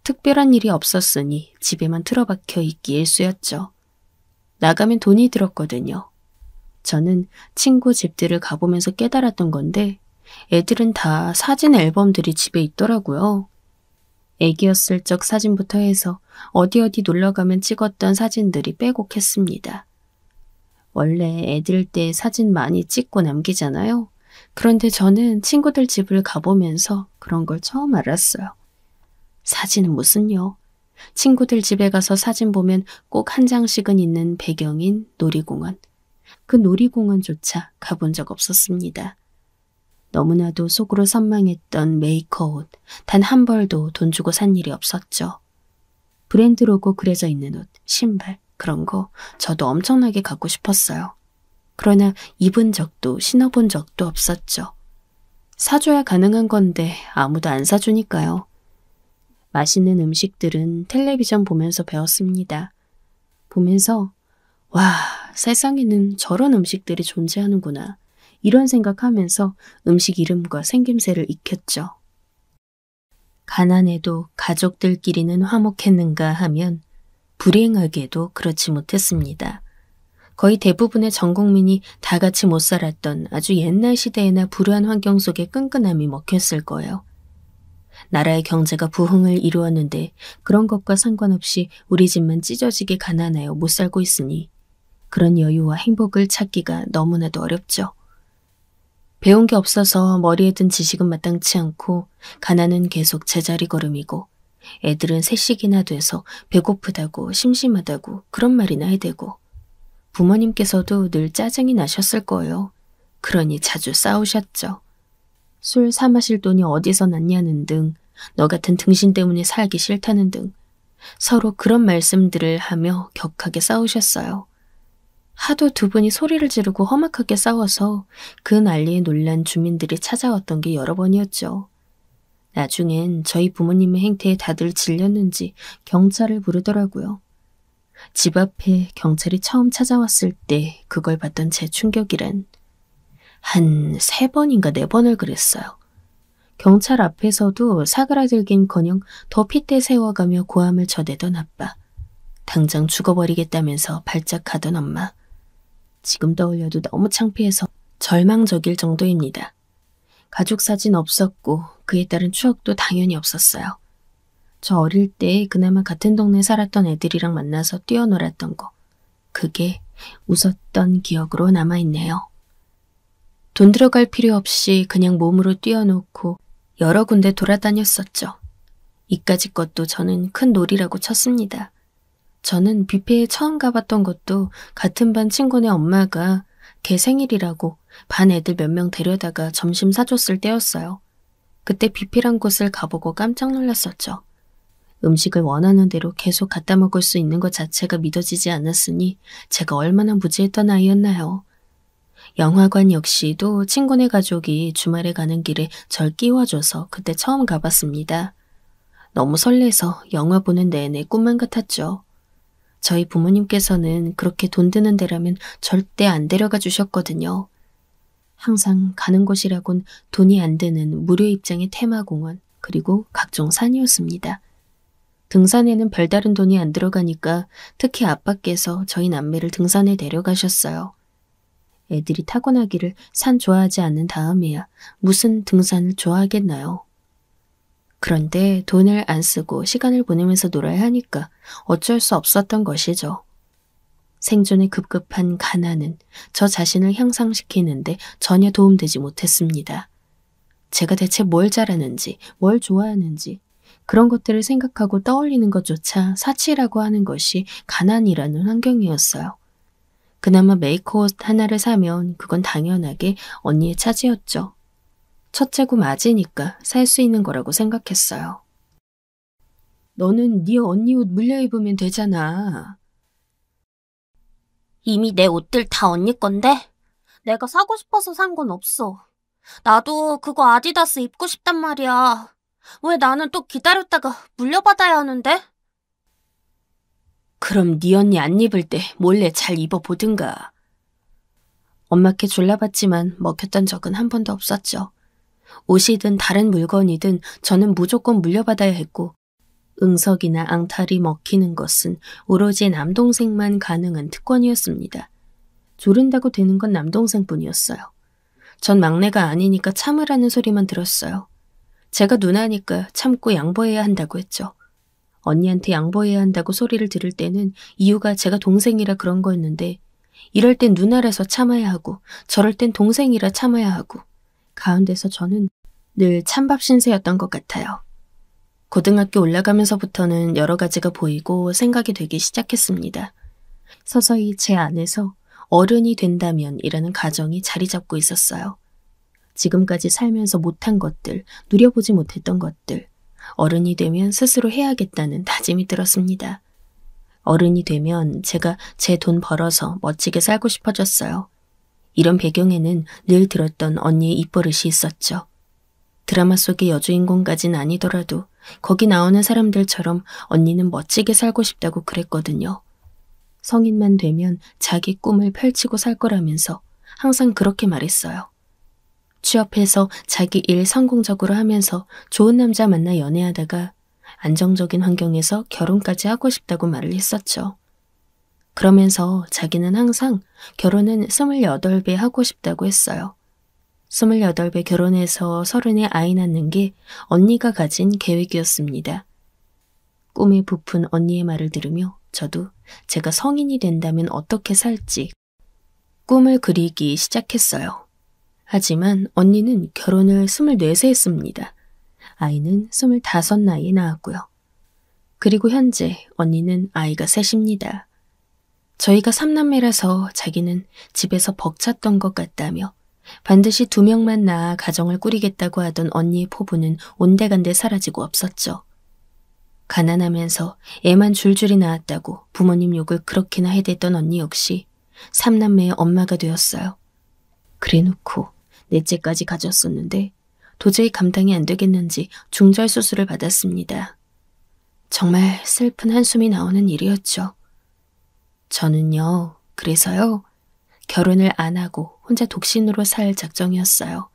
S3: 특별한 일이 없었으니 집에만 틀어박혀 있기 일쑤였죠. 나가면 돈이 들었거든요. 저는 친구 집들을 가보면서 깨달았던 건데 애들은 다 사진 앨범들이 집에 있더라고요. 애기였을 적 사진부터 해서 어디 놀러가면 찍었던 사진들이 빼곡했습니다. 원래 애들 때 사진 많이 찍고 남기잖아요. 그런데 저는 친구들 집을 가보면서 그런 걸 처음 알았어요. 사진은 무슨요? 친구들 집에 가서 사진 보면 꼭 한 장씩은 있는 배경인 놀이공원. 그 놀이공원조차 가본 적 없었습니다. 너무나도 속으로 선망했던 메이커 옷, 단 한 벌도 돈 주고 산 일이 없었죠. 브랜드 로고 그려져 있는 옷, 신발, 그런 거 저도 엄청나게 갖고 싶었어요. 그러나 입은 적도 신어본 적도 없었죠. 사줘야 가능한 건데 아무도 안 사주니까요. 맛있는 음식들은 텔레비전 보면서 배웠습니다. 보면서 와, 세상에는 저런 음식들이 존재하는구나. 이런 생각하면서 음식 이름과 생김새를 익혔죠. 가난해도 가족들끼리는 화목했는가 하면 불행하게도 그렇지 못했습니다. 거의 대부분의 전 국민이 다 같이 못 살았던 아주 옛날 시대에나 불우한 환경 속에 끈끈함이 먹혔을 거예요. 나라의 경제가 부흥을 이루었는데 그런 것과 상관없이 우리 집만 찢어지게 가난하여 못 살고 있으니 그런 여유와 행복을 찾기가 너무나도 어렵죠. 배운 게 없어서 머리에 든 지식은 마땅치 않고 가난은 계속 제자리 걸음이고 애들은 셋씩이나 돼서 배고프다고 심심하다고 그런 말이나 해대고 부모님께서도 늘 짜증이 나셨을 거예요. 그러니 자주 싸우셨죠. 술 사 마실 돈이 어디서 났냐는 등 너 같은 등신 때문에 살기 싫다는 등 서로 그런 말씀들을 하며 격하게 싸우셨어요. 하도 두 분이 소리를 지르고 험악하게 싸워서 그 난리에 놀란 주민들이 찾아왔던 게 여러 번이었죠. 나중엔 저희 부모님의 행태에 다들 질렸는지 경찰을 부르더라고요. 집 앞에 경찰이 처음 찾아왔을 때 그걸 봤던 제 충격이란 한 3번인가 4번을 그랬어요. 경찰 앞에서도 사그라들긴커녕 더 핏대 세워가며 고함을 쳐대던 아빠. 당장 죽어버리겠다면서 발작하던 엄마. 지금 떠올려도 너무 창피해서 절망적일 정도입니다. 가족 사진 없었고 그에 따른 추억도 당연히 없었어요. 저 어릴 때 그나마 같은 동네 살았던 애들이랑 만나서 뛰어놀았던 거. 그게 웃었던 기억으로 남아있네요. 돈 들어갈 필요 없이 그냥 몸으로 뛰어놓고 여러 군데 돌아다녔었죠. 이까짓 것도 저는 큰 놀이라고 쳤습니다. 저는 뷔페에 처음 가봤던 것도 같은 반 친구네 엄마가 걔 생일이라고 반 애들 몇 명 데려다가 점심 사줬을 때였어요. 그때 뷔페란 곳을 가보고 깜짝 놀랐었죠. 음식을 원하는 대로 계속 갖다 먹을 수 있는 것 자체가 믿어지지 않았으니 제가 얼마나 무지했던 아이였나요. 영화관 역시도 친구네 가족이 주말에 가는 길에 절 끼워줘서 그때 처음 가봤습니다. 너무 설레서 영화 보는 내내 꿈만 같았죠. 저희 부모님께서는 그렇게 돈 드는 데라면 절대 안 데려가 주셨거든요. 항상 가는 곳이라곤 돈이 안 드는 무료 입장의 테마공원 그리고 각종 산이었습니다. 등산에는 별다른 돈이 안 들어가니까 특히 아빠께서 저희 남매를 등산에 데려가셨어요. 애들이 타고나기를 산 좋아하지 않는 다음에야 무슨 등산을 좋아하겠나요? 그런데 돈을 안 쓰고 시간을 보내면서 놀아야 하니까 어쩔 수 없었던 것이죠. 생존에 급급한 가난은 저 자신을 향상시키는데 전혀 도움되지 못했습니다. 제가 대체 뭘 잘하는지, 뭘 좋아하는지 그런 것들을 생각하고 떠올리는 것조차 사치라고 하는 것이 가난이라는 환경이었어요. 그나마 메이크업 하나를 사면 그건 당연하게 언니의 차지였죠. 첫째고 맞으니까 살 수 있는 거라고 생각했어요. 너는 네 언니 옷 물려 입으면 되잖아.
S2: 이미 내 옷들 다 언니 건데? 내가 사고 싶어서 산 건 없어. 나도 그거 아디다스 입고 싶단 말이야. 왜 나는 또 기다렸다가 물려받아야 하는데?
S3: 그럼 네 언니 안 입을 때 몰래 잘 입어보든가. 엄마께 졸라봤지만 먹혔던 적은 한 번도 없었죠. 옷이든 다른 물건이든 저는 무조건 물려받아야 했고 응석이나 앙탈이 먹히는 것은 오로지 남동생만 가능한 특권이었습니다. 조른다고 되는 건 남동생뿐이었어요. 전 막내가 아니니까 참으라는 소리만 들었어요. 제가 누나니까 참고 양보해야 한다고 했죠. 언니한테 양보해야 한다고 소리를 들을 때는 이유가 제가 동생이라 그런 거였는데 이럴 땐 누나라서 참아야 하고 저럴 땐 동생이라 참아야 하고 가운데서 저는 늘 찬밥 신세였던 것 같아요. 고등학교 올라가면서부터는 여러 가지가 보이고 생각이 되기 시작했습니다. 서서히 제 안에서 어른이 된다면 이라는 가정이 자리 잡고 있었어요. 지금까지 살면서 못한 것들, 누려보지 못했던 것들, 어른이 되면 스스로 해야겠다는 다짐이 들었습니다. 어른이 되면 제가 제 돈 벌어서 멋지게 살고 싶어졌어요. 이런 배경에는 늘 들었던 언니의 입버릇이 있었죠. 드라마 속의 여주인공까진 아니더라도 거기 나오는 사람들처럼 언니는 멋지게 살고 싶다고 그랬거든요. 성인만 되면 자기 꿈을 펼치고 살 거라면서 항상 그렇게 말했어요. 취업해서 자기 일 성공적으로 하면서 좋은 남자 만나 연애하다가 안정적인 환경에서 결혼까지 하고 싶다고 말을 했었죠. 그러면서 자기는 항상 결혼은 28배 하고 싶다고 했어요. 28배 결혼해서 30에 아이 낳는 게 언니가 가진 계획이었습니다. 꿈에 부푼 언니의 말을 들으며 저도 제가 성인이 된다면 어떻게 살지 꿈을 그리기 시작했어요. 하지만 언니는 결혼을 24세 했습니다. 아이는 25 나이에 낳았고요. 그리고 현재 언니는 아이가 셋입니다. 저희가 3남매라서 자기는 집에서 벅찼던 것 같다며 반드시 2명만 낳아 가정을 꾸리겠다고 하던 언니의 포부는 온데간데 사라지고 없었죠. 가난하면서 애만 줄줄이 낳았다고 부모님 욕을 그렇게나 해댔던 언니 역시 3남매의 엄마가 되었어요. 그래놓고 넷째까지 가졌었는데 도저히 감당이 안 되겠는지 중절 수술을 받았습니다. 정말 슬픈 한숨이 나오는 일이었죠. 저는요, 그래서요, 결혼을 안 하고 혼자 독신으로 살 작정이었어요.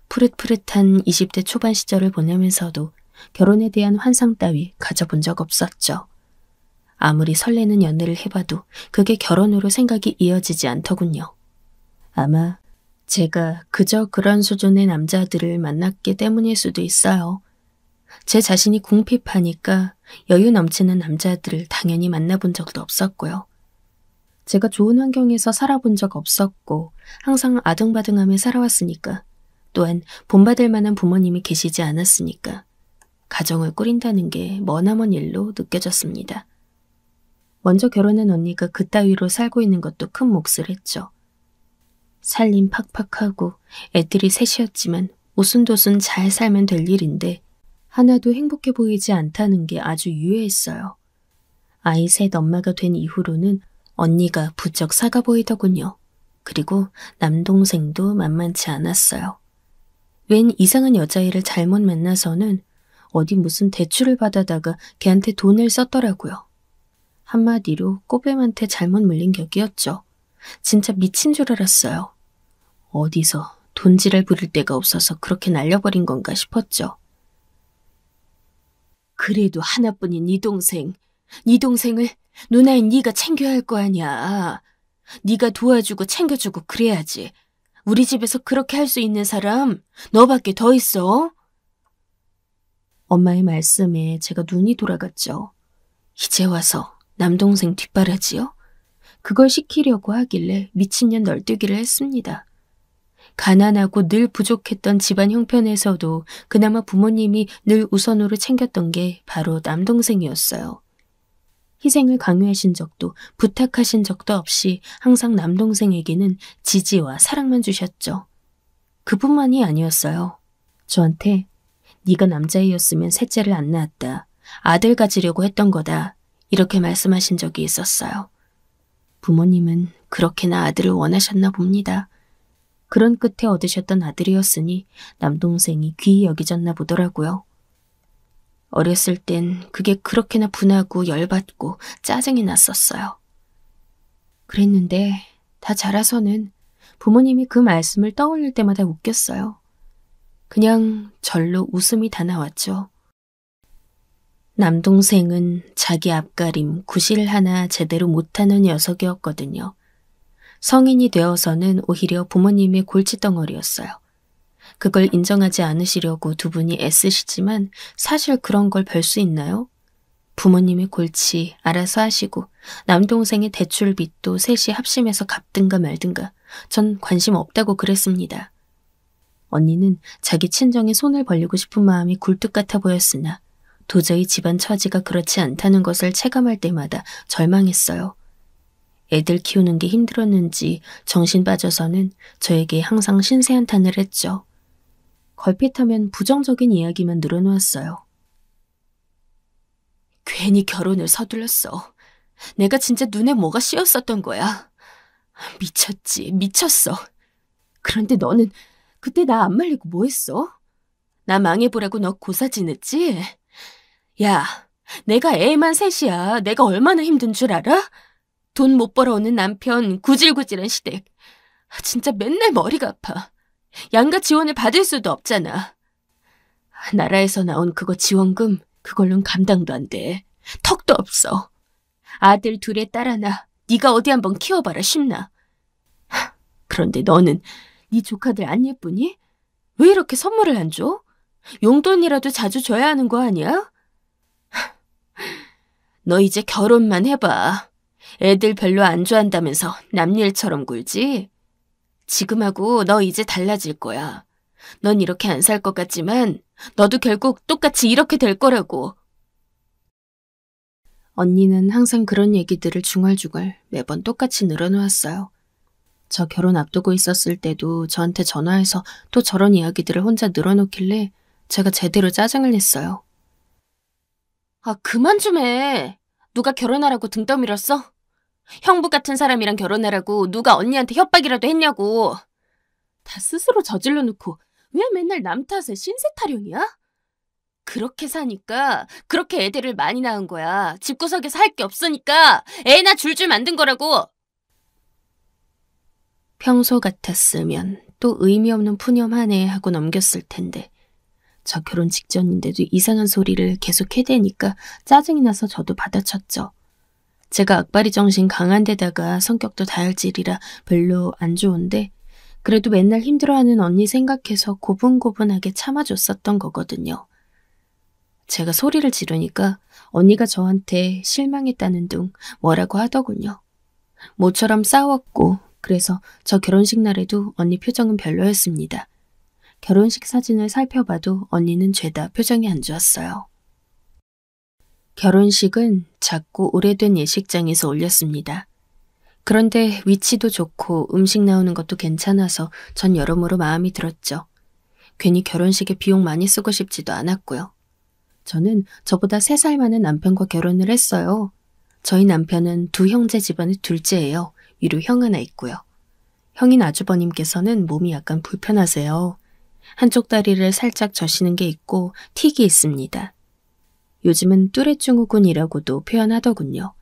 S3: 푸릇푸릇한 20대 초반 시절을 보내면서도 결혼에 대한 환상 따위 가져본 적 없었죠. 아무리 설레는 연애를 해봐도 그게 결혼으로 생각이 이어지지 않더군요. 아마 제가 그저 그런 수준의 남자들을 만났기 때문일 수도 있어요. 제 자신이 궁핍하니까 여유 넘치는 남자들을 당연히 만나본 적도 없었고요. 제가 좋은 환경에서 살아본 적 없었고 항상 아등바등하며 살아왔으니까 또한 본받을 만한 부모님이 계시지 않았으니까 가정을 꾸린다는 게 머나먼 일로 느껴졌습니다. 먼저 결혼한 언니가 그따위로 살고 있는 것도 큰 몫을 했죠. 살림 팍팍하고 애들이 셋이었지만 오순도순 잘 살면 될 일인데 하나도 행복해 보이지 않다는 게 아주 유해했어요. 아이 셋 엄마가 된 이후로는 언니가 부쩍 사가 보이더군요. 그리고 남동생도 만만치 않았어요. 웬 이상한 여자애를 잘못 만나서는 어디 무슨 대출을 받아다가 걔한테 돈을 썼더라고요. 한마디로 꼬뱀한테 잘못 물린 격이었죠. 진짜 미친 줄 알았어요. 어디서 돈지랄 부릴 데가 없어서 그렇게 날려버린 건가 싶었죠. 그래도 하나뿐인 네 동생을 누나인 네가 챙겨야 할 거 아니야. 네가 도와주고 챙겨주고 그래야지. 우리 집에서 그렇게 할 수 있는 사람 너밖에 더 있어. 엄마의 말씀에 제가 눈이 돌아갔죠. 이제 와서 남동생 뒷바라지요? 그걸 시키려고 하길래 미친년 널뛰기를 했습니다. 가난하고 늘 부족했던 집안 형편에서도 그나마 부모님이 늘 우선으로 챙겼던 게 바로 남동생이었어요. 희생을 강요하신 적도 부탁하신 적도 없이 항상 남동생에게는 지지와 사랑만 주셨죠. 그뿐만이 아니었어요. 저한테 네가 남자애였으면 셋째를 안 낳았다. 아들 가지려고 했던 거다. 이렇게 말씀하신 적이 있었어요. 부모님은 그렇게나 아들을 원하셨나 봅니다. 그런 끝에 얻으셨던 아들이었으니 남동생이 귀히 여기졌나 보더라고요. 어렸을 땐 그게 그렇게나 분하고 열받고 짜증이 났었어요. 그랬는데 다 자라서는 부모님이 그 말씀을 떠올릴 때마다 웃겼어요. 그냥 절로 웃음이 다 나왔죠. 남동생은 자기 앞가림, 구실 하나 제대로 못하는 녀석이었거든요. 성인이 되어서는 오히려 부모님의 골칫덩어리였어요. 그걸 인정하지 않으시려고 두 분이 애쓰시지만 사실 그런 걸 별 수 있나요? 부모님의 골치 알아서 하시고 남동생의 대출빚도 셋이 합심해서 갚든가 말든가 전 관심 없다고 그랬습니다. 언니는 자기 친정에 손을 벌리고 싶은 마음이 굴뚝 같아 보였으나 도저히 집안 처지가 그렇지 않다는 것을 체감할 때마다 절망했어요. 애들 키우는 게 힘들었는지 정신 빠져서는 저에게 항상 신세한탄을 했죠. 걸핏하면 부정적인 이야기만 늘어놓았어요. 괜히 결혼을 서둘렀어. 내가 진짜 눈에 뭐가 씌었었던 거야. 미쳤지, 미쳤어. 그런데 너는 그때 나 안 말리고 뭐 했어? 나 망해보라고 너 고사 지냈지? 야, 내가 애만 셋이야. 내가 얼마나 힘든 줄 알아? 돈 못 벌어오는 남편, 구질구질한 시댁. 진짜 맨날 머리가 아파. 양가 지원을 받을 수도 없잖아. 나라에서 나온 그거 지원금, 그걸로는 감당도 안 돼. 턱도 없어. 아들 둘에 딸 하나, 네가 어디 한번 키워봐라 쉽나. 그런데 너는 네 조카들 안 예쁘니? 왜 이렇게 선물을 안 줘? 용돈이라도 자주 줘야 하는 거 아니야? 너 이제 결혼만 해봐. 애들 별로 안 좋아한다면서 남일처럼 굴지? 지금하고 너 이제 달라질 거야. 넌 이렇게 안 살 것 같지만 너도 결국 똑같이 이렇게 될 거라고. 언니는 항상 그런 얘기들을 중얼중얼 매번 똑같이 늘어놓았어요. 저 결혼 앞두고 있었을 때도 저한테 전화해서 또 저런 이야기들을 혼자 늘어놓길래 제가 제대로 짜증을 냈어요. 아, 그만 좀 해. 누가 결혼하라고 등 떠밀었어? 형부 같은 사람이랑 결혼하라고 누가 언니한테 협박이라도 했냐고. 다 스스로 저질러 놓고 왜 맨날 남 탓에 신세 타령이야? 그렇게 사니까 그렇게 애들을 많이 낳은 거야. 집구석에서 할 게 없으니까 애나 줄줄 만든 거라고. 평소 같았으면 또 의미 없는 푸념하네 하고 넘겼을 텐데 저 결혼 직전인데도 이상한 소리를 계속 해대니까 짜증이 나서 저도 받아쳤죠. 제가 악바리 정신 강한 데다가 성격도 다혈질이라 별로 안 좋은데 그래도 맨날 힘들어하는 언니 생각해서 고분고분하게 참아줬었던 거거든요. 제가 소리를 지르니까 언니가 저한테 실망했다는 둥 뭐라고 하더군요. 모처럼 싸웠고 그래서 저 결혼식 날에도 언니 표정은 별로였습니다. 결혼식 사진을 살펴봐도 언니는 죄다 표정이 안 좋았어요. 결혼식은 작고 오래된 예식장에서 올렸습니다. 그런데 위치도 좋고 음식 나오는 것도 괜찮아서 전 여러모로 마음이 들었죠. 괜히 결혼식에 비용 많이 쓰고 싶지도 않았고요. 저는 저보다 3살 많은 남편과 결혼을 했어요. 저희 남편은 두 형제 집안의 둘째예요. 위로 형 하나 있고요. 형인 아주버님께서는 몸이 약간 불편하세요. 한쪽 다리를 살짝 젖히는 게 있고 틱이 있습니다. 요즘은 뚜레증후군이라고도 표현하더군요.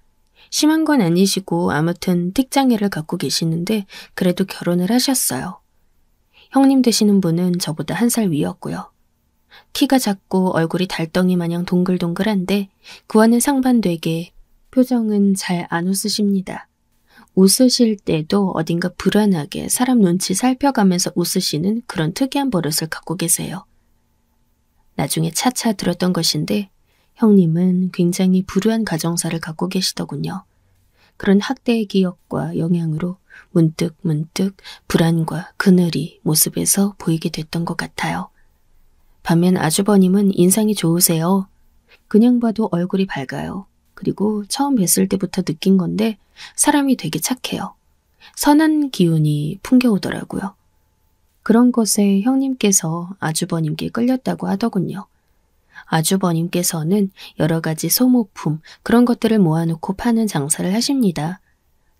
S3: 심한 건 아니시고 아무튼 틱장애를 갖고 계시는데 그래도 결혼을 하셨어요. 형님 되시는 분은 저보다 1살 위였고요. 키가 작고 얼굴이 달덩이 마냥 동글동글한데 그와는 상반되게 표정은 잘 안 웃으십니다. 웃으실 때도 어딘가 불안하게 사람 눈치 살펴가면서 웃으시는 그런 특이한 버릇을 갖고 계세요. 나중에 차차 들었던 것인데 형님은 굉장히 불우한 가정사를 갖고 계시더군요. 그런 학대의 기억과 영향으로 문득 불안과 그늘이 모습에서 보이게 됐던 것 같아요. 반면 아주버님은 인상이 좋으세요. 그냥 봐도 얼굴이 밝아요. 그리고 처음 뵀을 때부터 느낀 건데 사람이 되게 착해요. 선한 기운이 풍겨오더라고요. 그런 것에 형님께서 아주버님께 끌렸다고 하더군요. 아주버님께서는 여러 가지 소모품, 그런 것들을 모아놓고 파는 장사를 하십니다.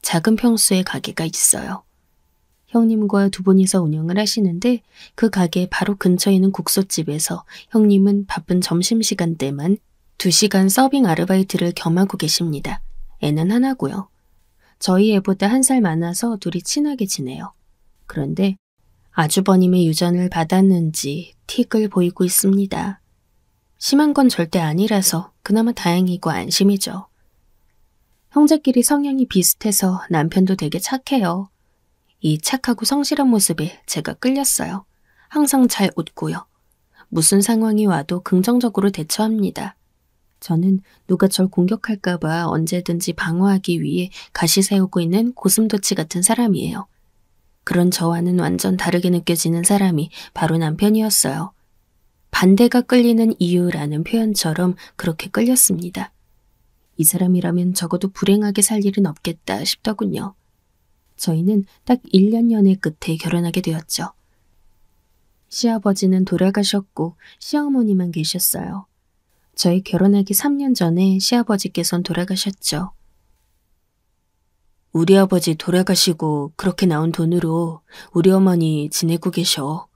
S3: 작은 평수의 가게가 있어요. 형님과 두 분이서 운영을 하시는데 그 가게 바로 근처에 있는 국소집에서 형님은 바쁜 점심시간 때만 2시간 서빙 아르바이트를 겸하고 계십니다. 애는 하나고요. 저희 애보다 1살 많아서 둘이 친하게 지내요. 그런데 아주버님의 유전을 받았는지 틱을 보이고 있습니다. 심한 건 절대 아니라서 그나마 다행이고 안심이죠. 형제끼리 성향이 비슷해서 남편도 되게 착해요. 이 착하고 성실한 모습에 제가 끌렸어요. 항상 잘 웃고요. 무슨 상황이 와도 긍정적으로 대처합니다. 저는 누가 절 공격할까봐 언제든지 방어하기 위해 가시 세우고 있는 고슴도치 같은 사람이에요. 그런 저와는 완전 다르게 느껴지는 사람이 바로 남편이었어요. 반대가 끌리는 이유라는 표현처럼 그렇게 끌렸습니다. 이 사람이라면 적어도 불행하게 살 일은 없겠다 싶더군요. 저희는 딱 1년 연애 끝에 결혼하게 되었죠. 시아버지는 돌아가셨고 시어머니만 계셨어요. 저희 결혼하기 3년 전에 시아버지께선 돌아가셨죠. 우리 아버지 돌아가시고 그렇게 나온 돈으로 우리 어머니 지내고 계셔.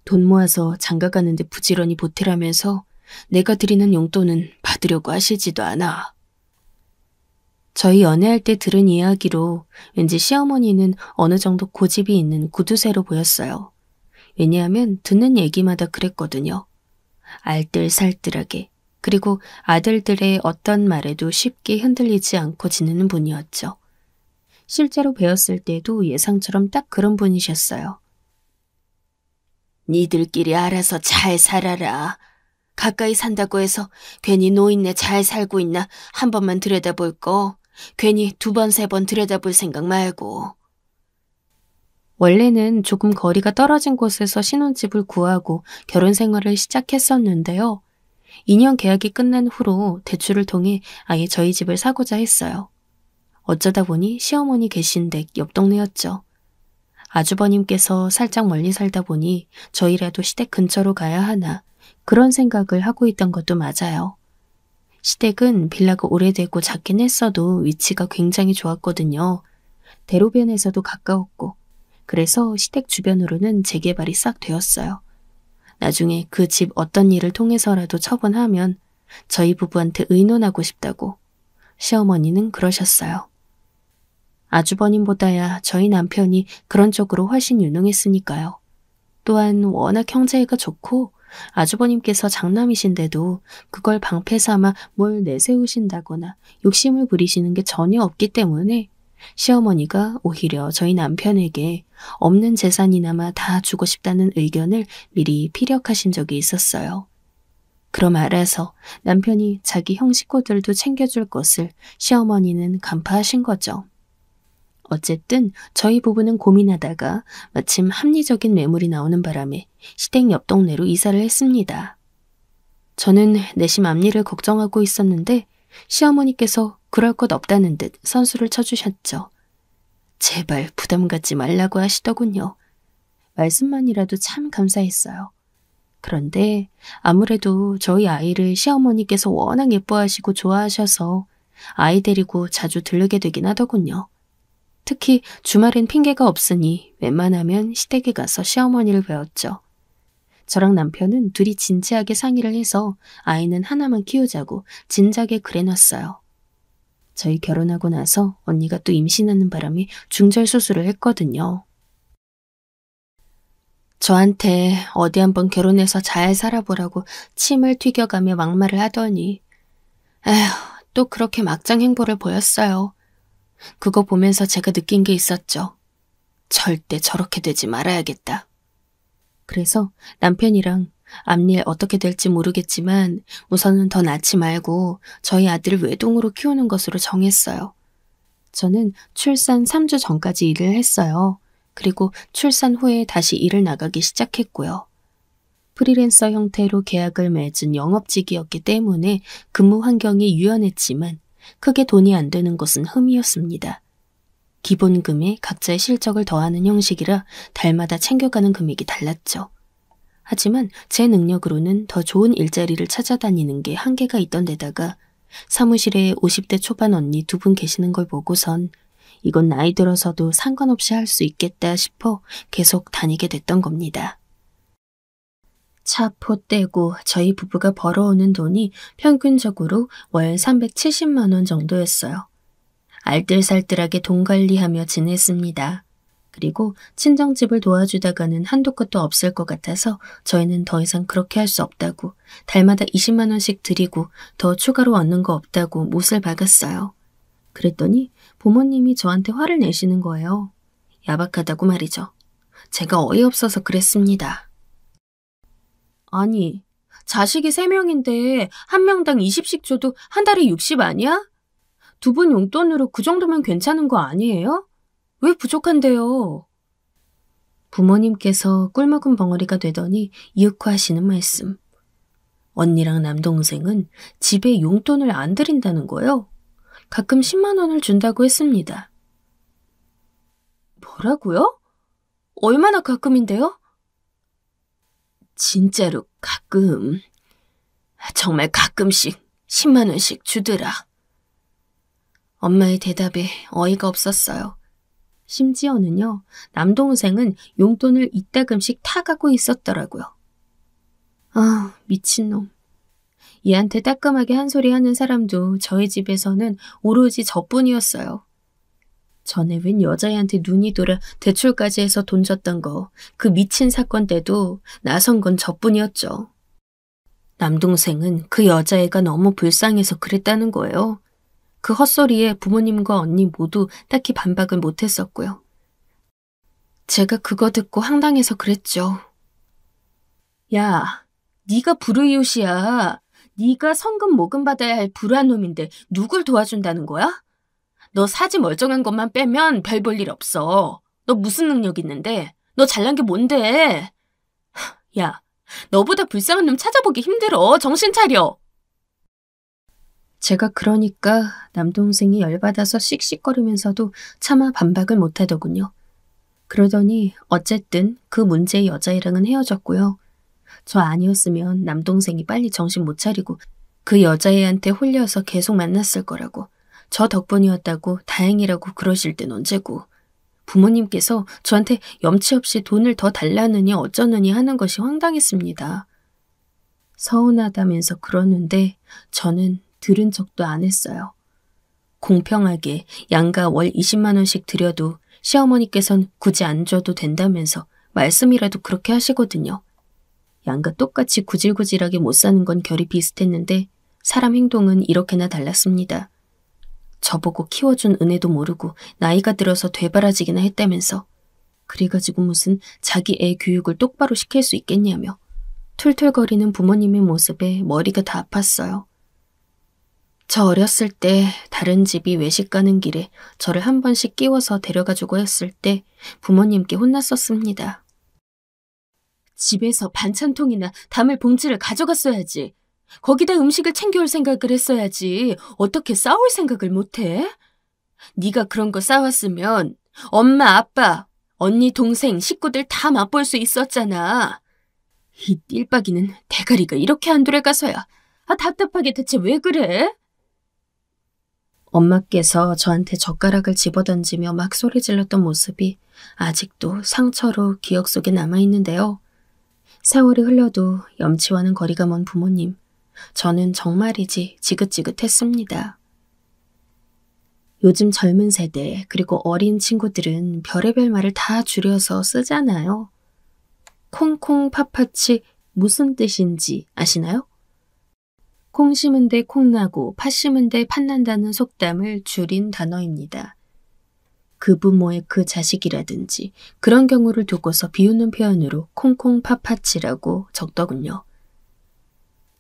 S3: 돈 모아서 장가 가는데 부지런히 보태라면서 내가 드리는 용돈은 받으려고 하시지도 않아. 저희 연애할 때 들은 이야기로 왠지 시어머니는 어느 정도 고집이 있는 구두쇠로 보였어요. 왜냐하면 듣는 얘기마다 그랬거든요. 알뜰살뜰하게, 그리고 아들들의 어떤 말에도 쉽게 흔들리지 않고 지내는 분이었죠. 실제로 배웠을 때도 예상처럼 딱 그런 분이셨어요. 니들끼리 알아서 잘 살아라. 가까이 산다고 해서 괜히 노인네 잘 살고 있나 한 번만 들여다볼 거, 괜히 2번, 3번 들여다볼 생각 말고. 원래는 조금 거리가 떨어진 곳에서 신혼집을 구하고 결혼 생활을 시작했었는데요. 2년 계약이 끝난 후로 대출을 통해 아예 저희 집을 사고자 했어요. 어쩌다 보니 시어머니 계신 댁 옆 동네였죠. 아주버님께서 살짝 멀리 살다 보니 저희라도 시댁 근처로 가야 하나 그런 생각을 하고 있던 것도 맞아요. 시댁은 빌라가 오래되고 작긴 했어도 위치가 굉장히 좋았거든요. 대로변에서도 가까웠고 그래서 시댁 주변으로는 재개발이 싹 되었어요. 나중에 그 집 어떤 일을 통해서라도 처분하면 저희 부부한테 의논하고 싶다고 시어머니는 그러셨어요. 아주버님보다야 저희 남편이 그런 쪽으로 훨씬 유능했으니까요. 또한 워낙 형제애가 좋고 아주버님께서 장남이신데도 그걸 방패 삼아 뭘 내세우신다거나 욕심을 부리시는 게 전혀 없기 때문에 시어머니가 오히려 저희 남편에게 없는 재산이나마 다 주고 싶다는 의견을 미리 피력하신 적이 있었어요. 그럼 알아서 남편이 자기 형 식구들도 챙겨줄 것을 시어머니는 간파하신 거죠. 어쨌든 저희 부부는 고민하다가 마침 합리적인 매물이 나오는 바람에 시댁 옆 동네로 이사를 했습니다. 저는 내심 앞일을 걱정하고 있었는데 시어머니께서 그럴 것 없다는 듯 선수를 쳐주셨죠. 제발 부담 갖지 말라고 하시더군요. 말씀만이라도 참 감사했어요. 그런데 아무래도 저희 아이를 시어머니께서 워낙 예뻐하시고 좋아하셔서 아이 데리고 자주 들르게 되긴 하더군요. 특히 주말엔 핑계가 없으니 웬만하면 시댁에 가서 시어머니를 배웠죠. 저랑 남편은 둘이 진지하게 상의를 해서 아이는 하나만 키우자고 진작에 그래놨어요. 저희 결혼하고 나서 언니가 또 임신하는 바람에 중절 수술을 했거든요. 저한테 어디 한번 결혼해서 잘 살아보라고 침을 튀겨가며 막말을 하더니 에휴, 또 그렇게 막장 행보를 보였어요. 그거 보면서 제가 느낀 게 있었죠. 절대 저렇게 되지 말아야겠다. 그래서 남편이랑 앞일 어떻게 될지 모르겠지만 우선은 더 낳지 말고 저희 아들을 외동으로 키우는 것으로 정했어요. 저는 출산 3주 전까지 일을 했어요. 그리고 출산 후에 다시 일을 나가기 시작했고요. 프리랜서 형태로 계약을 맺은 영업직이었기 때문에 근무 환경이 유연했지만 크게 돈이 안 되는 것은 흠이었습니다. 기본금에 각자의 실적을 더하는 형식이라 달마다 챙겨가는 금액이 달랐죠. 하지만 제 능력으로는 더 좋은 일자리를 찾아다니는 게 한계가 있던 데다가 사무실에 50대 초반 언니 2분 계시는 걸 보고선 이건 나이 들어서도 상관없이 할 수 있겠다 싶어 계속 다니게 됐던 겁니다. 차포 떼고 저희 부부가 벌어오는 돈이 평균적으로 월 370만 원 정도였어요. 알뜰살뜰하게 돈 관리하며 지냈습니다. 그리고 친정집을 도와주다가는 한도 끝도 없을 것 같아서 저희는 더 이상 그렇게 할 수 없다고 달마다 20만 원씩 드리고 더 추가로 얻는 거 없다고 못을 박았어요. 그랬더니 부모님이 저한테 화를 내시는 거예요. 야박하다고 말이죠. 제가 어이없어서 그랬습니다. 아니, 자식이 3명인데 한 명당 20씩 줘도 한 달에 60 아니야? 2분 용돈으로 그 정도면 괜찮은 거 아니에요? 왜 부족한데요? 부모님께서 꿀먹은 벙어리가 되더니 이윽화하시는 말씀. 언니랑 남동생은 집에 용돈을 안 드린다는 거요? 가끔 10만 원을 준다고 했습니다. 뭐라고요? 얼마나 가끔인데요? 진짜로 가끔, 정말 가끔씩 10만 원씩 주더라. 엄마의 대답에 어이가 없었어요. 심지어는요, 남동생은 용돈을 이따금씩 타가고 있었더라고요. 아, 미친놈. 얘한테 따끔하게 한 소리 하는 사람도 저희 집에서는 오로지 저뿐이었어요. 전에 웬 여자애한테 눈이 돌아 대출까지 해서 돈 줬던 거, 그 미친 사건 때도 나선 건 저뿐이었죠. 남동생은 그 여자애가 너무 불쌍해서 그랬다는 거예요. 그 헛소리에 부모님과 언니 모두 딱히 반박을 못했었고요. 제가 그거 듣고 황당해서 그랬죠. 야, 네가 불우이웃이야. 네가 성금 모금 받아야 할 불우한 놈인데 누굴 도와준다는 거야? 너 사지 멀쩡한 것만 빼면 별 볼 일 없어. 너 무슨 능력 있는데? 너 잘난 게 뭔데? 야, 너보다 불쌍한 놈 찾아보기 힘들어. 정신 차려. 제가 그러니까 남동생이 열받아서 씩씩거리면서도 차마 반박을 못하더군요. 그러더니 어쨌든 그 문제의 여자애랑은 헤어졌고요. 저 아니었으면 남동생이 빨리 정신 못 차리고 그 여자애한테 홀려서 계속 만났을 거라고, 저 덕분이었다고 다행이라고 그러실 땐 언제고, 부모님께서 저한테 염치 없이 돈을 더 달라느니 어쩌느니 하는 것이 황당했습니다. 서운하다면서 그러는데 저는 들은 척도 안 했어요. 공평하게 양가 월 20만 원씩 드려도 시어머니께선 굳이 안 줘도 된다면서 말씀이라도 그렇게 하시거든요. 양가 똑같이 구질구질하게 못 사는 건 결이 비슷했는데 사람 행동은 이렇게나 달랐습니다. 저보고 키워준 은혜도 모르고 나이가 들어서 되바라지기나 했다면서, 그래가지고 무슨 자기 애 교육을 똑바로 시킬 수 있겠냐며 툴툴거리는 부모님의 모습에 머리가 다 아팠어요. 저 어렸을 때 다른 집이 외식 가는 길에 저를 한 번씩 끼워서 데려가주고 했을 때 부모님께 혼났었습니다. 집에서 반찬통이나 담을 봉지를 가져갔어야지. 거기다 음식을 챙겨올 생각을 했어야지. 어떻게 싸울 생각을 못해? 네가 그런 거 싸웠으면 엄마, 아빠, 언니, 동생, 식구들 다 맛볼 수 있었잖아. 이 띨박이는 대가리가 이렇게 안 돌아가서야. 아, 답답하게 대체 왜 그래? 엄마께서 저한테 젓가락을 집어던지며 막 소리 질렀던 모습이 아직도 상처로 기억 속에 남아있는데요. 세월이 흘러도 염치와는 거리가 먼 부모님, 저는 정말이지 지긋지긋했습니다. 요즘 젊은 세대 그리고 어린 친구들은 별의별 말을 다 줄여서 쓰잖아요. 콩콩 팥팥이 무슨 뜻인지 아시나요? 콩 심은 데 콩나고 팥 심은 데 팥난다는 속담을 줄인 단어입니다. 그 부모의 그 자식이라든지 그런 경우를 두고서 비웃는 표현으로 콩콩 팥팥이라고 적더군요.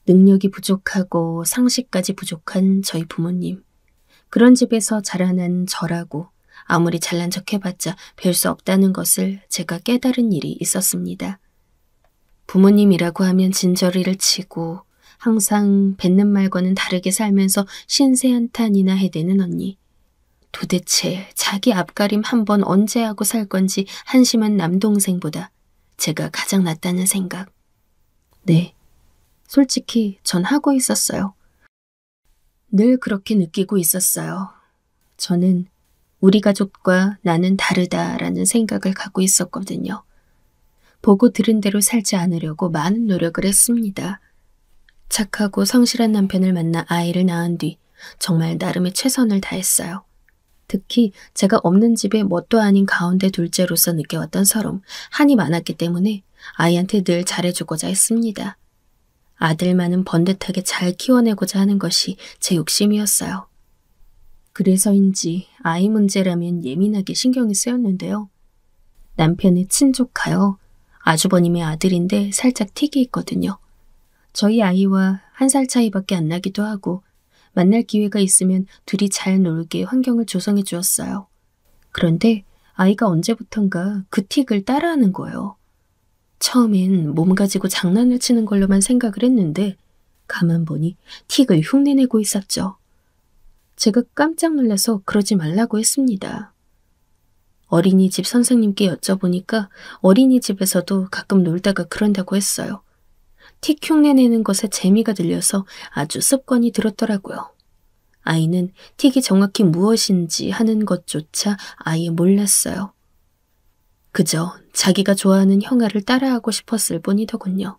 S3: 능력이 부족하고 상식까지 부족한 저희 부모님, 그런 집에서 자라난 저라고 아무리 잘난 척 해봤자 별 수 없다는 것을 제가 깨달은 일이 있었습니다. 부모님이라고 하면 진저리를 치고 항상 뱉는 말과는 다르게 살면서 신세한탄이나 해대는 언니. 도대체 자기 앞가림 한 번 언제 하고 살 건지 한심한 남동생보다 제가 가장 낫다는 생각. 네, 솔직히 전 하고 있었어요. 늘 그렇게 느끼고 있었어요. 저는 우리 가족과 나는 다르다라는 생각을 갖고 있었거든요. 보고 들은 대로 살지 않으려고 많은 노력을 했습니다. 착하고 성실한 남편을 만나 아이를 낳은 뒤 정말 나름의 최선을 다했어요. 특히 제가 없는 집에 뭣도 아닌 가운데 둘째로서 느껴왔던 서름, 한이 많았기 때문에 아이한테 늘 잘해주고자 했습니다. 아들만은 번듯하게 잘 키워내고자 하는 것이 제 욕심이었어요. 그래서인지 아이 문제라면 예민하게 신경이 쓰였는데요. 남편의 친조카요. 아주버님의 아들인데 살짝 틱이 있거든요. 저희 아이와 1살 차이밖에 안 나기도 하고 만날 기회가 있으면 둘이 잘 놀게 환경을 조성해 주었어요. 그런데 아이가 언제부턴가 그 틱을 따라하는 거예요. 처음엔 몸 가지고 장난을 치는 걸로만 생각을 했는데 가만 보니 틱을 흉내내고 있었죠. 제가 깜짝 놀라서 그러지 말라고 했습니다. 어린이집 선생님께 여쭤보니까 어린이집에서도 가끔 놀다가 그런다고 했어요. 틱 흉내내는 것에 재미가 들려서 아주 습관이 들었더라고요. 아이는 틱이 정확히 무엇인지 하는 것조차 아예 몰랐어요. 그저 자기가 좋아하는 형아를 따라하고 싶었을 뿐이더군요.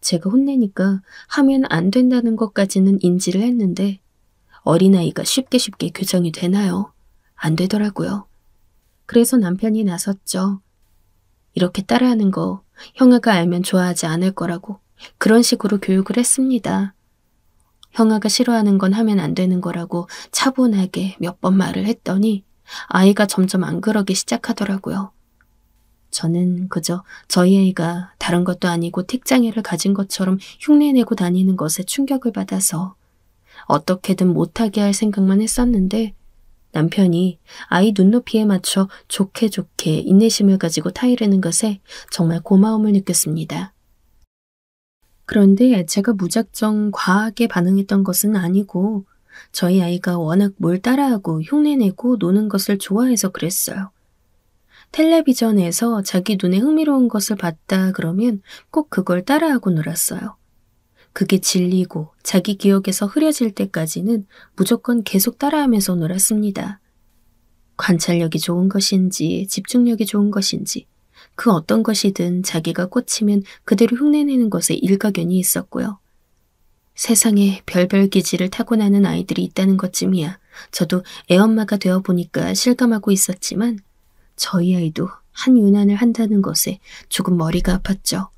S3: 제가 혼내니까 하면 안 된다는 것까지는 인지를 했는데 어린아이가 쉽게 교정이 되나요? 안 되더라고요. 그래서 남편이 나섰죠. 이렇게 따라하는 거 형아가 알면 좋아하지 않을 거라고 그런 식으로 교육을 했습니다. 형아가 싫어하는 건 하면 안 되는 거라고 차분하게 몇 번 말을 했더니 아이가 점점 안 그러기 시작하더라고요. 저는 그저 저희 아이가 다른 것도 아니고 틱장애를 가진 것처럼 흉내내고 다니는 것에 충격을 받아서 어떻게든 못하게 할 생각만 했었는데 남편이 아이 눈높이에 맞춰 좋게 인내심을 가지고 타이르는 것에 정말 고마움을 느꼈습니다. 그런데 제가 무작정 과하게 반응했던 것은 아니고 저희 아이가 워낙 뭘 따라하고 흉내내고 노는 것을 좋아해서 그랬어요. 텔레비전에서 자기 눈에 흥미로운 것을 봤다 그러면 꼭 그걸 따라하고 놀았어요. 그게 질리고 자기 기억에서 흐려질 때까지는 무조건 계속 따라하면서 놀았습니다. 관찰력이 좋은 것인지 집중력이 좋은 것인지 그 어떤 것이든 자기가 꽂히면 그대로 흉내내는 것에 일가견이 있었고요. 세상에 별별 기질을 타고나는 아이들이 있다는 것쯤이야 저도 애엄마가 되어보니까 실감하고 있었지만 저희 아이도 한 유난을 한다는 것에 조금 머리가 아팠죠.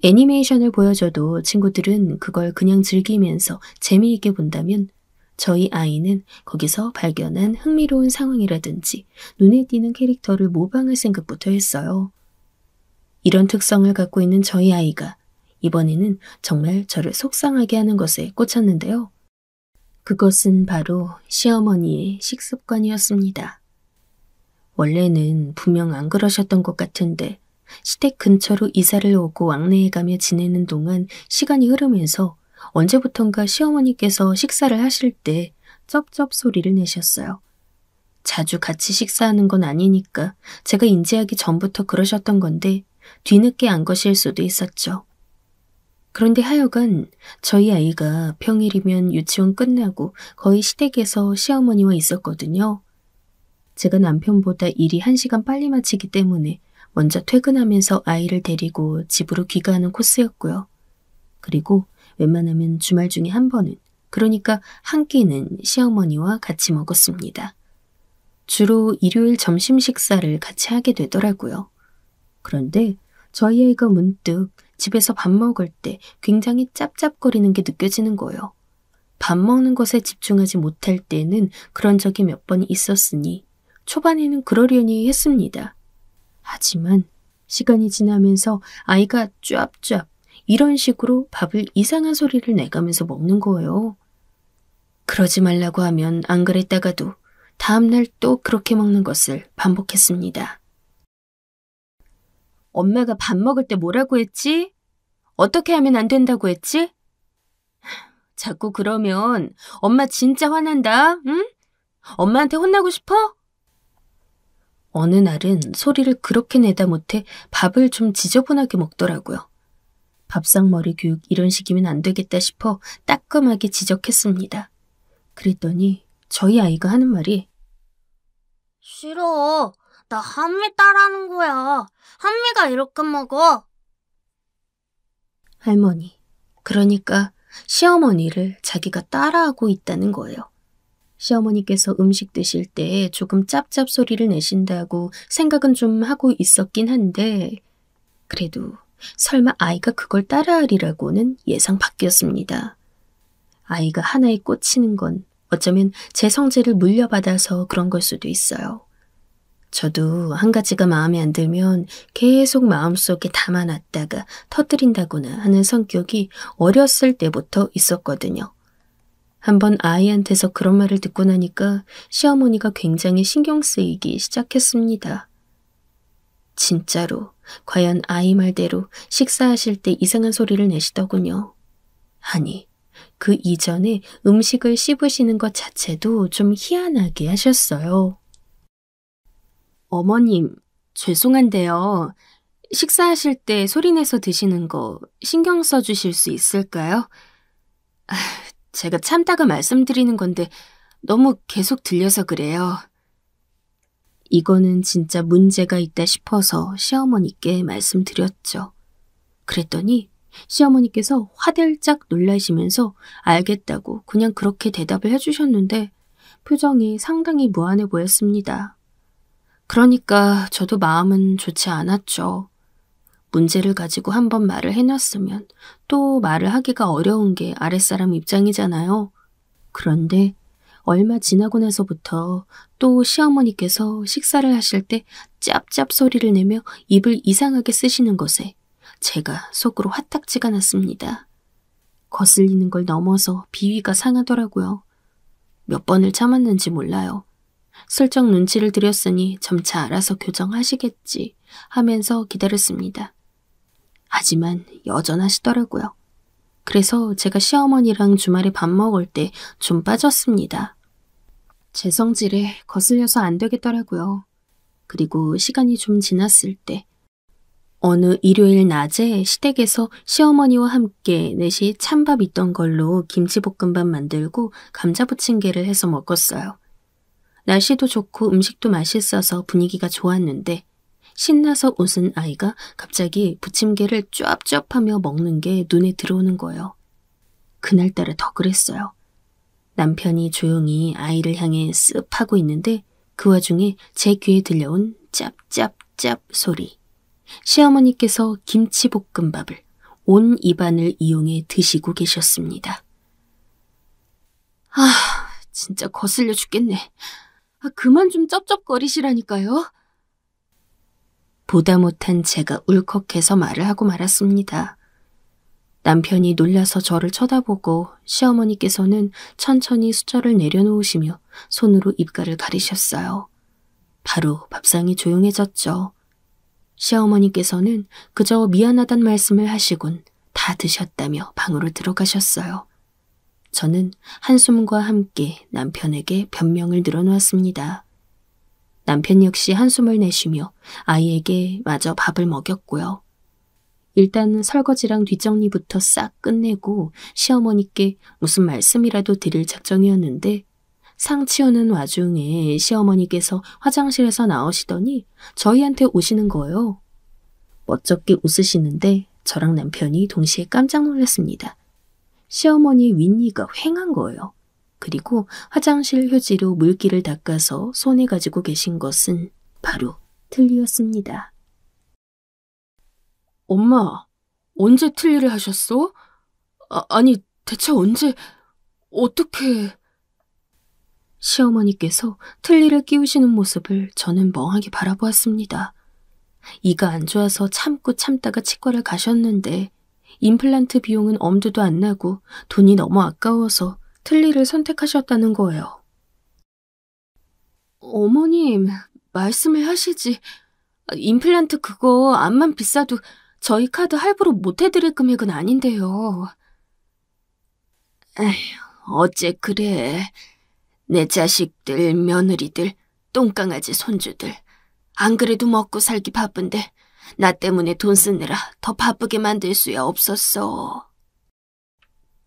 S3: 애니메이션을 보여줘도 친구들은 그걸 그냥 즐기면서 재미있게 본다면 저희 아이는 거기서 발견한 흥미로운 상황이라든지 눈에 띄는 캐릭터를 모방할 생각부터 했어요. 이런 특성을 갖고 있는 저희 아이가 이번에는 정말 저를 속상하게 하는 것에 꽂혔는데요. 그것은 바로 시어머니의 식습관이었습니다. 원래는 분명 안 그러셨던 것 같은데 시댁 근처로 이사를 오고 왕래해가며 지내는 동안 시간이 흐르면서 언제부턴가 시어머니께서 식사를 하실 때 쩝쩝 소리를 내셨어요. 자주 같이 식사하는 건 아니니까 제가 인지하기 전부터 그러셨던 건데 뒤늦게 안 것일 수도 있었죠. 그런데 하여간 저희 아이가 평일이면 유치원 끝나고 거의 시댁에서 시어머니와 있었거든요. 제가 남편보다 일이 1시간 빨리 마치기 때문에 먼저 퇴근하면서 아이를 데리고 집으로 귀가하는 코스였고요. 그리고 웬만하면 주말 중에 한 번은, 그러니까 한 끼는 시어머니와 같이 먹었습니다. 주로 일요일 점심 식사를 같이 하게 되더라고요. 그런데 저희 아이가 문득 집에서 밥 먹을 때 굉장히 짭짭거리는 게 느껴지는 거예요. 밥 먹는 것에 집중하지 못할 때는 그런 적이 몇 번 있었으니 초반에는 그러려니 했습니다. 하지만 시간이 지나면서 아이가 쫙쫙 이런 식으로 밥을 이상한 소리를 내가면서 먹는 거예요. 그러지 말라고 하면 안 그랬다가도 다음날 또 그렇게 먹는 것을 반복했습니다. 엄마가 밥 먹을 때 뭐라고 했지? 어떻게 하면 안 된다고 했지? 자꾸 그러면 엄마 진짜 화난다, 응? 엄마한테 혼나고 싶어? 어느 날은 소리를 그렇게 내다 못해 밥을 좀 지저분하게 먹더라고요. 밥상머리 교육 이런 식이면 안 되겠다 싶어 따끔하게 지적했습니다. 그랬더니 저희 아이가 하는 말이
S2: 싫어. 나 한미 따라하는 거야. 한미가 이렇게 먹어.
S3: 할머니, 그러니까 시어머니를 자기가 따라하고 있다는 거예요. 시어머니께서 음식 드실 때 조금 짭짭 소리를 내신다고 생각은 좀 하고 있었긴 한데 그래도 설마 아이가 그걸 따라하리라고는 예상 밖이었습니다. 아이가 하나에 꽂히는 건 어쩌면 제 성질을 물려받아서 그런 걸 수도 있어요. 저도 한 가지가 마음에 안 들면 계속 마음속에 담아놨다가 터뜨린다거나 하는 성격이 어렸을 때부터 있었거든요. 한번 아이한테서 그런 말을 듣고 나니까 시어머니가 굉장히 신경 쓰이기 시작했습니다. 진짜로 과연 아이 말대로 식사하실 때 이상한 소리를 내시더군요. 아니, 그 이전에 음식을 씹으시는 것 자체도 좀 희한하게 하셨어요. 어머님, 죄송한데요. 식사하실 때 소리 내서 드시는 거 신경 써주실 수 있을까요? 제가 참다가 말씀드리는 건데 너무 계속 들려서 그래요. 이거는 진짜 문제가 있다 싶어서 시어머니께 말씀드렸죠. 그랬더니 시어머니께서 화들짝 놀라시면서 알겠다고 그냥 그렇게 대답을 해주셨는데 표정이 상당히 무안해 보였습니다. 그러니까 저도 마음은 좋지 않았죠. 문제를 가지고 한번 말을 해놨으면 또 말을 하기가 어려운 게 아랫사람 입장이잖아요. 그런데 얼마 지나고 나서부터 또 시어머니께서 식사를 하실 때 짭짭 소리를 내며 입을 이상하게 쓰시는 것에 제가 속으로 화딱지가 났습니다. 거슬리는 걸 넘어서 비위가 상하더라고요. 몇 번을 참았는지 몰라요. 슬쩍 눈치를 드렸으니 점차 알아서 교정하시겠지 하면서 기다렸습니다. 하지만 여전하시더라고요. 그래서 제가 시어머니랑 주말에 밥 먹을 때 좀 빠졌습니다. 제 성질에 거슬려서 안 되겠더라고요. 그리고 시간이 좀 지났을 때 어느 일요일 낮에 시댁에서 시어머니와 함께 넷이 찬밥 있던 걸로 김치볶음밥 만들고 감자부침개를 해서 먹었어요. 날씨도 좋고 음식도 맛있어서 분위기가 좋았는데 신나서 웃은 아이가 갑자기 부침개를 쫙쫙하며 먹는 게 눈에 들어오는 거예요. 그날따라 더 그랬어요. 남편이 조용히 아이를 향해 쓱 하고 있는데 그 와중에 제 귀에 들려온 짭짭짭 소리. 시어머니께서 김치볶음밥을 온 입안을 이용해 드시고 계셨습니다. 아, 진짜 거슬려 죽겠네. 그만 좀 쩝쩝거리시라니까요. 보다 못한 제가 울컥해서 말을 하고 말았습니다. 남편이 놀라서 저를 쳐다보고 시어머니께서는 천천히 수저를 내려놓으시며 손으로 입가를 가리셨어요. 바로 밥상이 조용해졌죠. 시어머니께서는 그저 미안하단 말씀을 하시곤 다 드셨다며 방으로 들어가셨어요. 저는 한숨과 함께 남편에게 변명을 늘어놓았습니다. 남편 역시 한숨을 내쉬며 아이에게 마저 밥을 먹였고요. 일단 설거지랑 뒷정리부터 싹 끝내고 시어머니께 무슨 말씀이라도 드릴 작정이었는데 상 치우는 와중에 시어머니께서 화장실에서 나오시더니 저희한테 오시는 거예요. 멋쩍게 웃으시는데 저랑 남편이 동시에 깜짝 놀랐습니다. 시어머니 윗니가 휑한 거예요. 그리고 화장실 휴지로 물기를 닦아서 손에 가지고 계신 것은 바로 틀니였습니다. 엄마, 언제 틀니를 하셨어? 아니, 대체 언제, 어떻게... 시어머니께서 틀니를 끼우시는 모습을 저는 멍하게 바라보았습니다. 이가 안 좋아서 참고 참다가 치과를 가셨는데 임플란트 비용은 엄두도 안 나고 돈이 너무 아까워서 틀니를 선택하셨다는 거예요. 어머님, 말씀을 하시지. 임플란트 그거 암만 비싸도 저희 카드 할부로 못 해드릴 금액은 아닌데요. 에휴, 어째 그래. 내 자식들, 며느리들, 똥강아지 손주들. 안 그래도 먹고 살기 바쁜데 나 때문에 돈 쓰느라 더 바쁘게 만들 수야 없었어.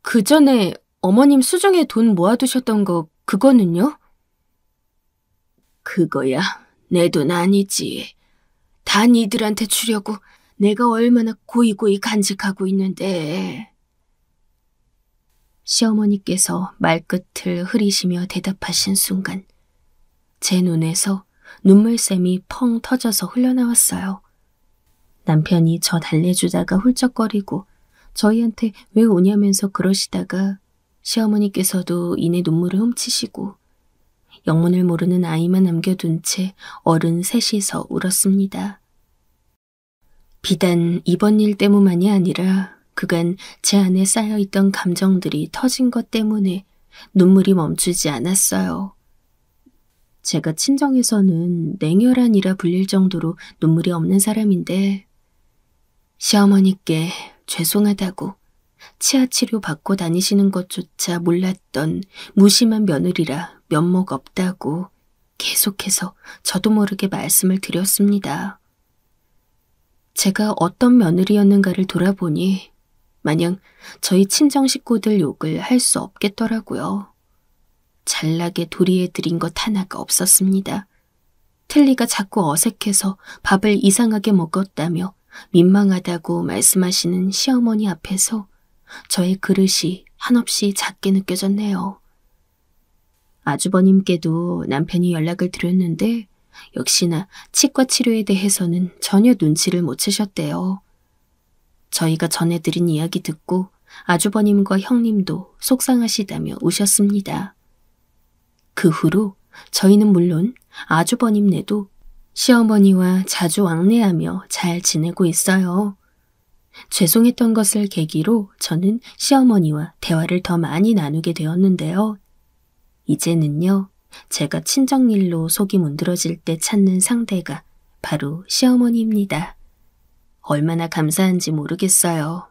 S3: 그 전에 어머님 수중에 돈 모아두셨던 거 그거는요? 그거야 내 돈 아니지. 다 니들한테 주려고 내가 얼마나 고이고이 간직하고 있는데. 시어머니께서 말끝을 흐리시며 대답하신 순간 제 눈에서 눈물샘이 펑 터져서 흘러나왔어요. 남편이 저 달래주다가 훌쩍거리고 저희한테 왜 오냐면서 그러시다가 시어머니께서도 이내 눈물을 훔치시고 영문을 모르는 아이만 남겨둔 채 어른 셋이서 울었습니다. 비단 이번 일 때문만이 아니라 그간 제 안에 쌓여있던 감정들이 터진 것 때문에 눈물이 멈추지 않았어요. 제가 친정에서는 냉혈한이라 불릴 정도로 눈물이 없는 사람인데 시어머니께 죄송하다고 치아 치료 받고 다니시는 것조차 몰랐던 무심한 며느리라 면목 없다고 계속해서 저도 모르게 말씀을 드렸습니다. 제가 어떤 며느리였는가를 돌아보니 마냥 저희 친정 식구들 욕을 할 수 없겠더라고요. 잘나게 도리에 들인 것 하나가 없었습니다. 틀리가 자꾸 어색해서 밥을 이상하게 먹었다며 민망하다고 말씀하시는 시어머니 앞에서 저의 그릇이 한없이 작게 느껴졌네요. 아주버님께도 남편이 연락을 드렸는데 역시나 치과 치료에 대해서는 전혀 눈치를 못 채셨대요. 저희가 전해드린 이야기 듣고 아주버님과 형님도 속상하시다며 우셨습니다. 그 후로 저희는 물론 아주버님네도 시어머니와 자주 왕래하며 잘 지내고 있어요. 죄송했던 것을 계기로 저는 시어머니와 대화를 더 많이 나누게 되었는데요. 이제는요, 제가 친정일로 속이 문드러질 때 찾는 상대가 바로 시어머니입니다. 얼마나 감사한지 모르겠어요.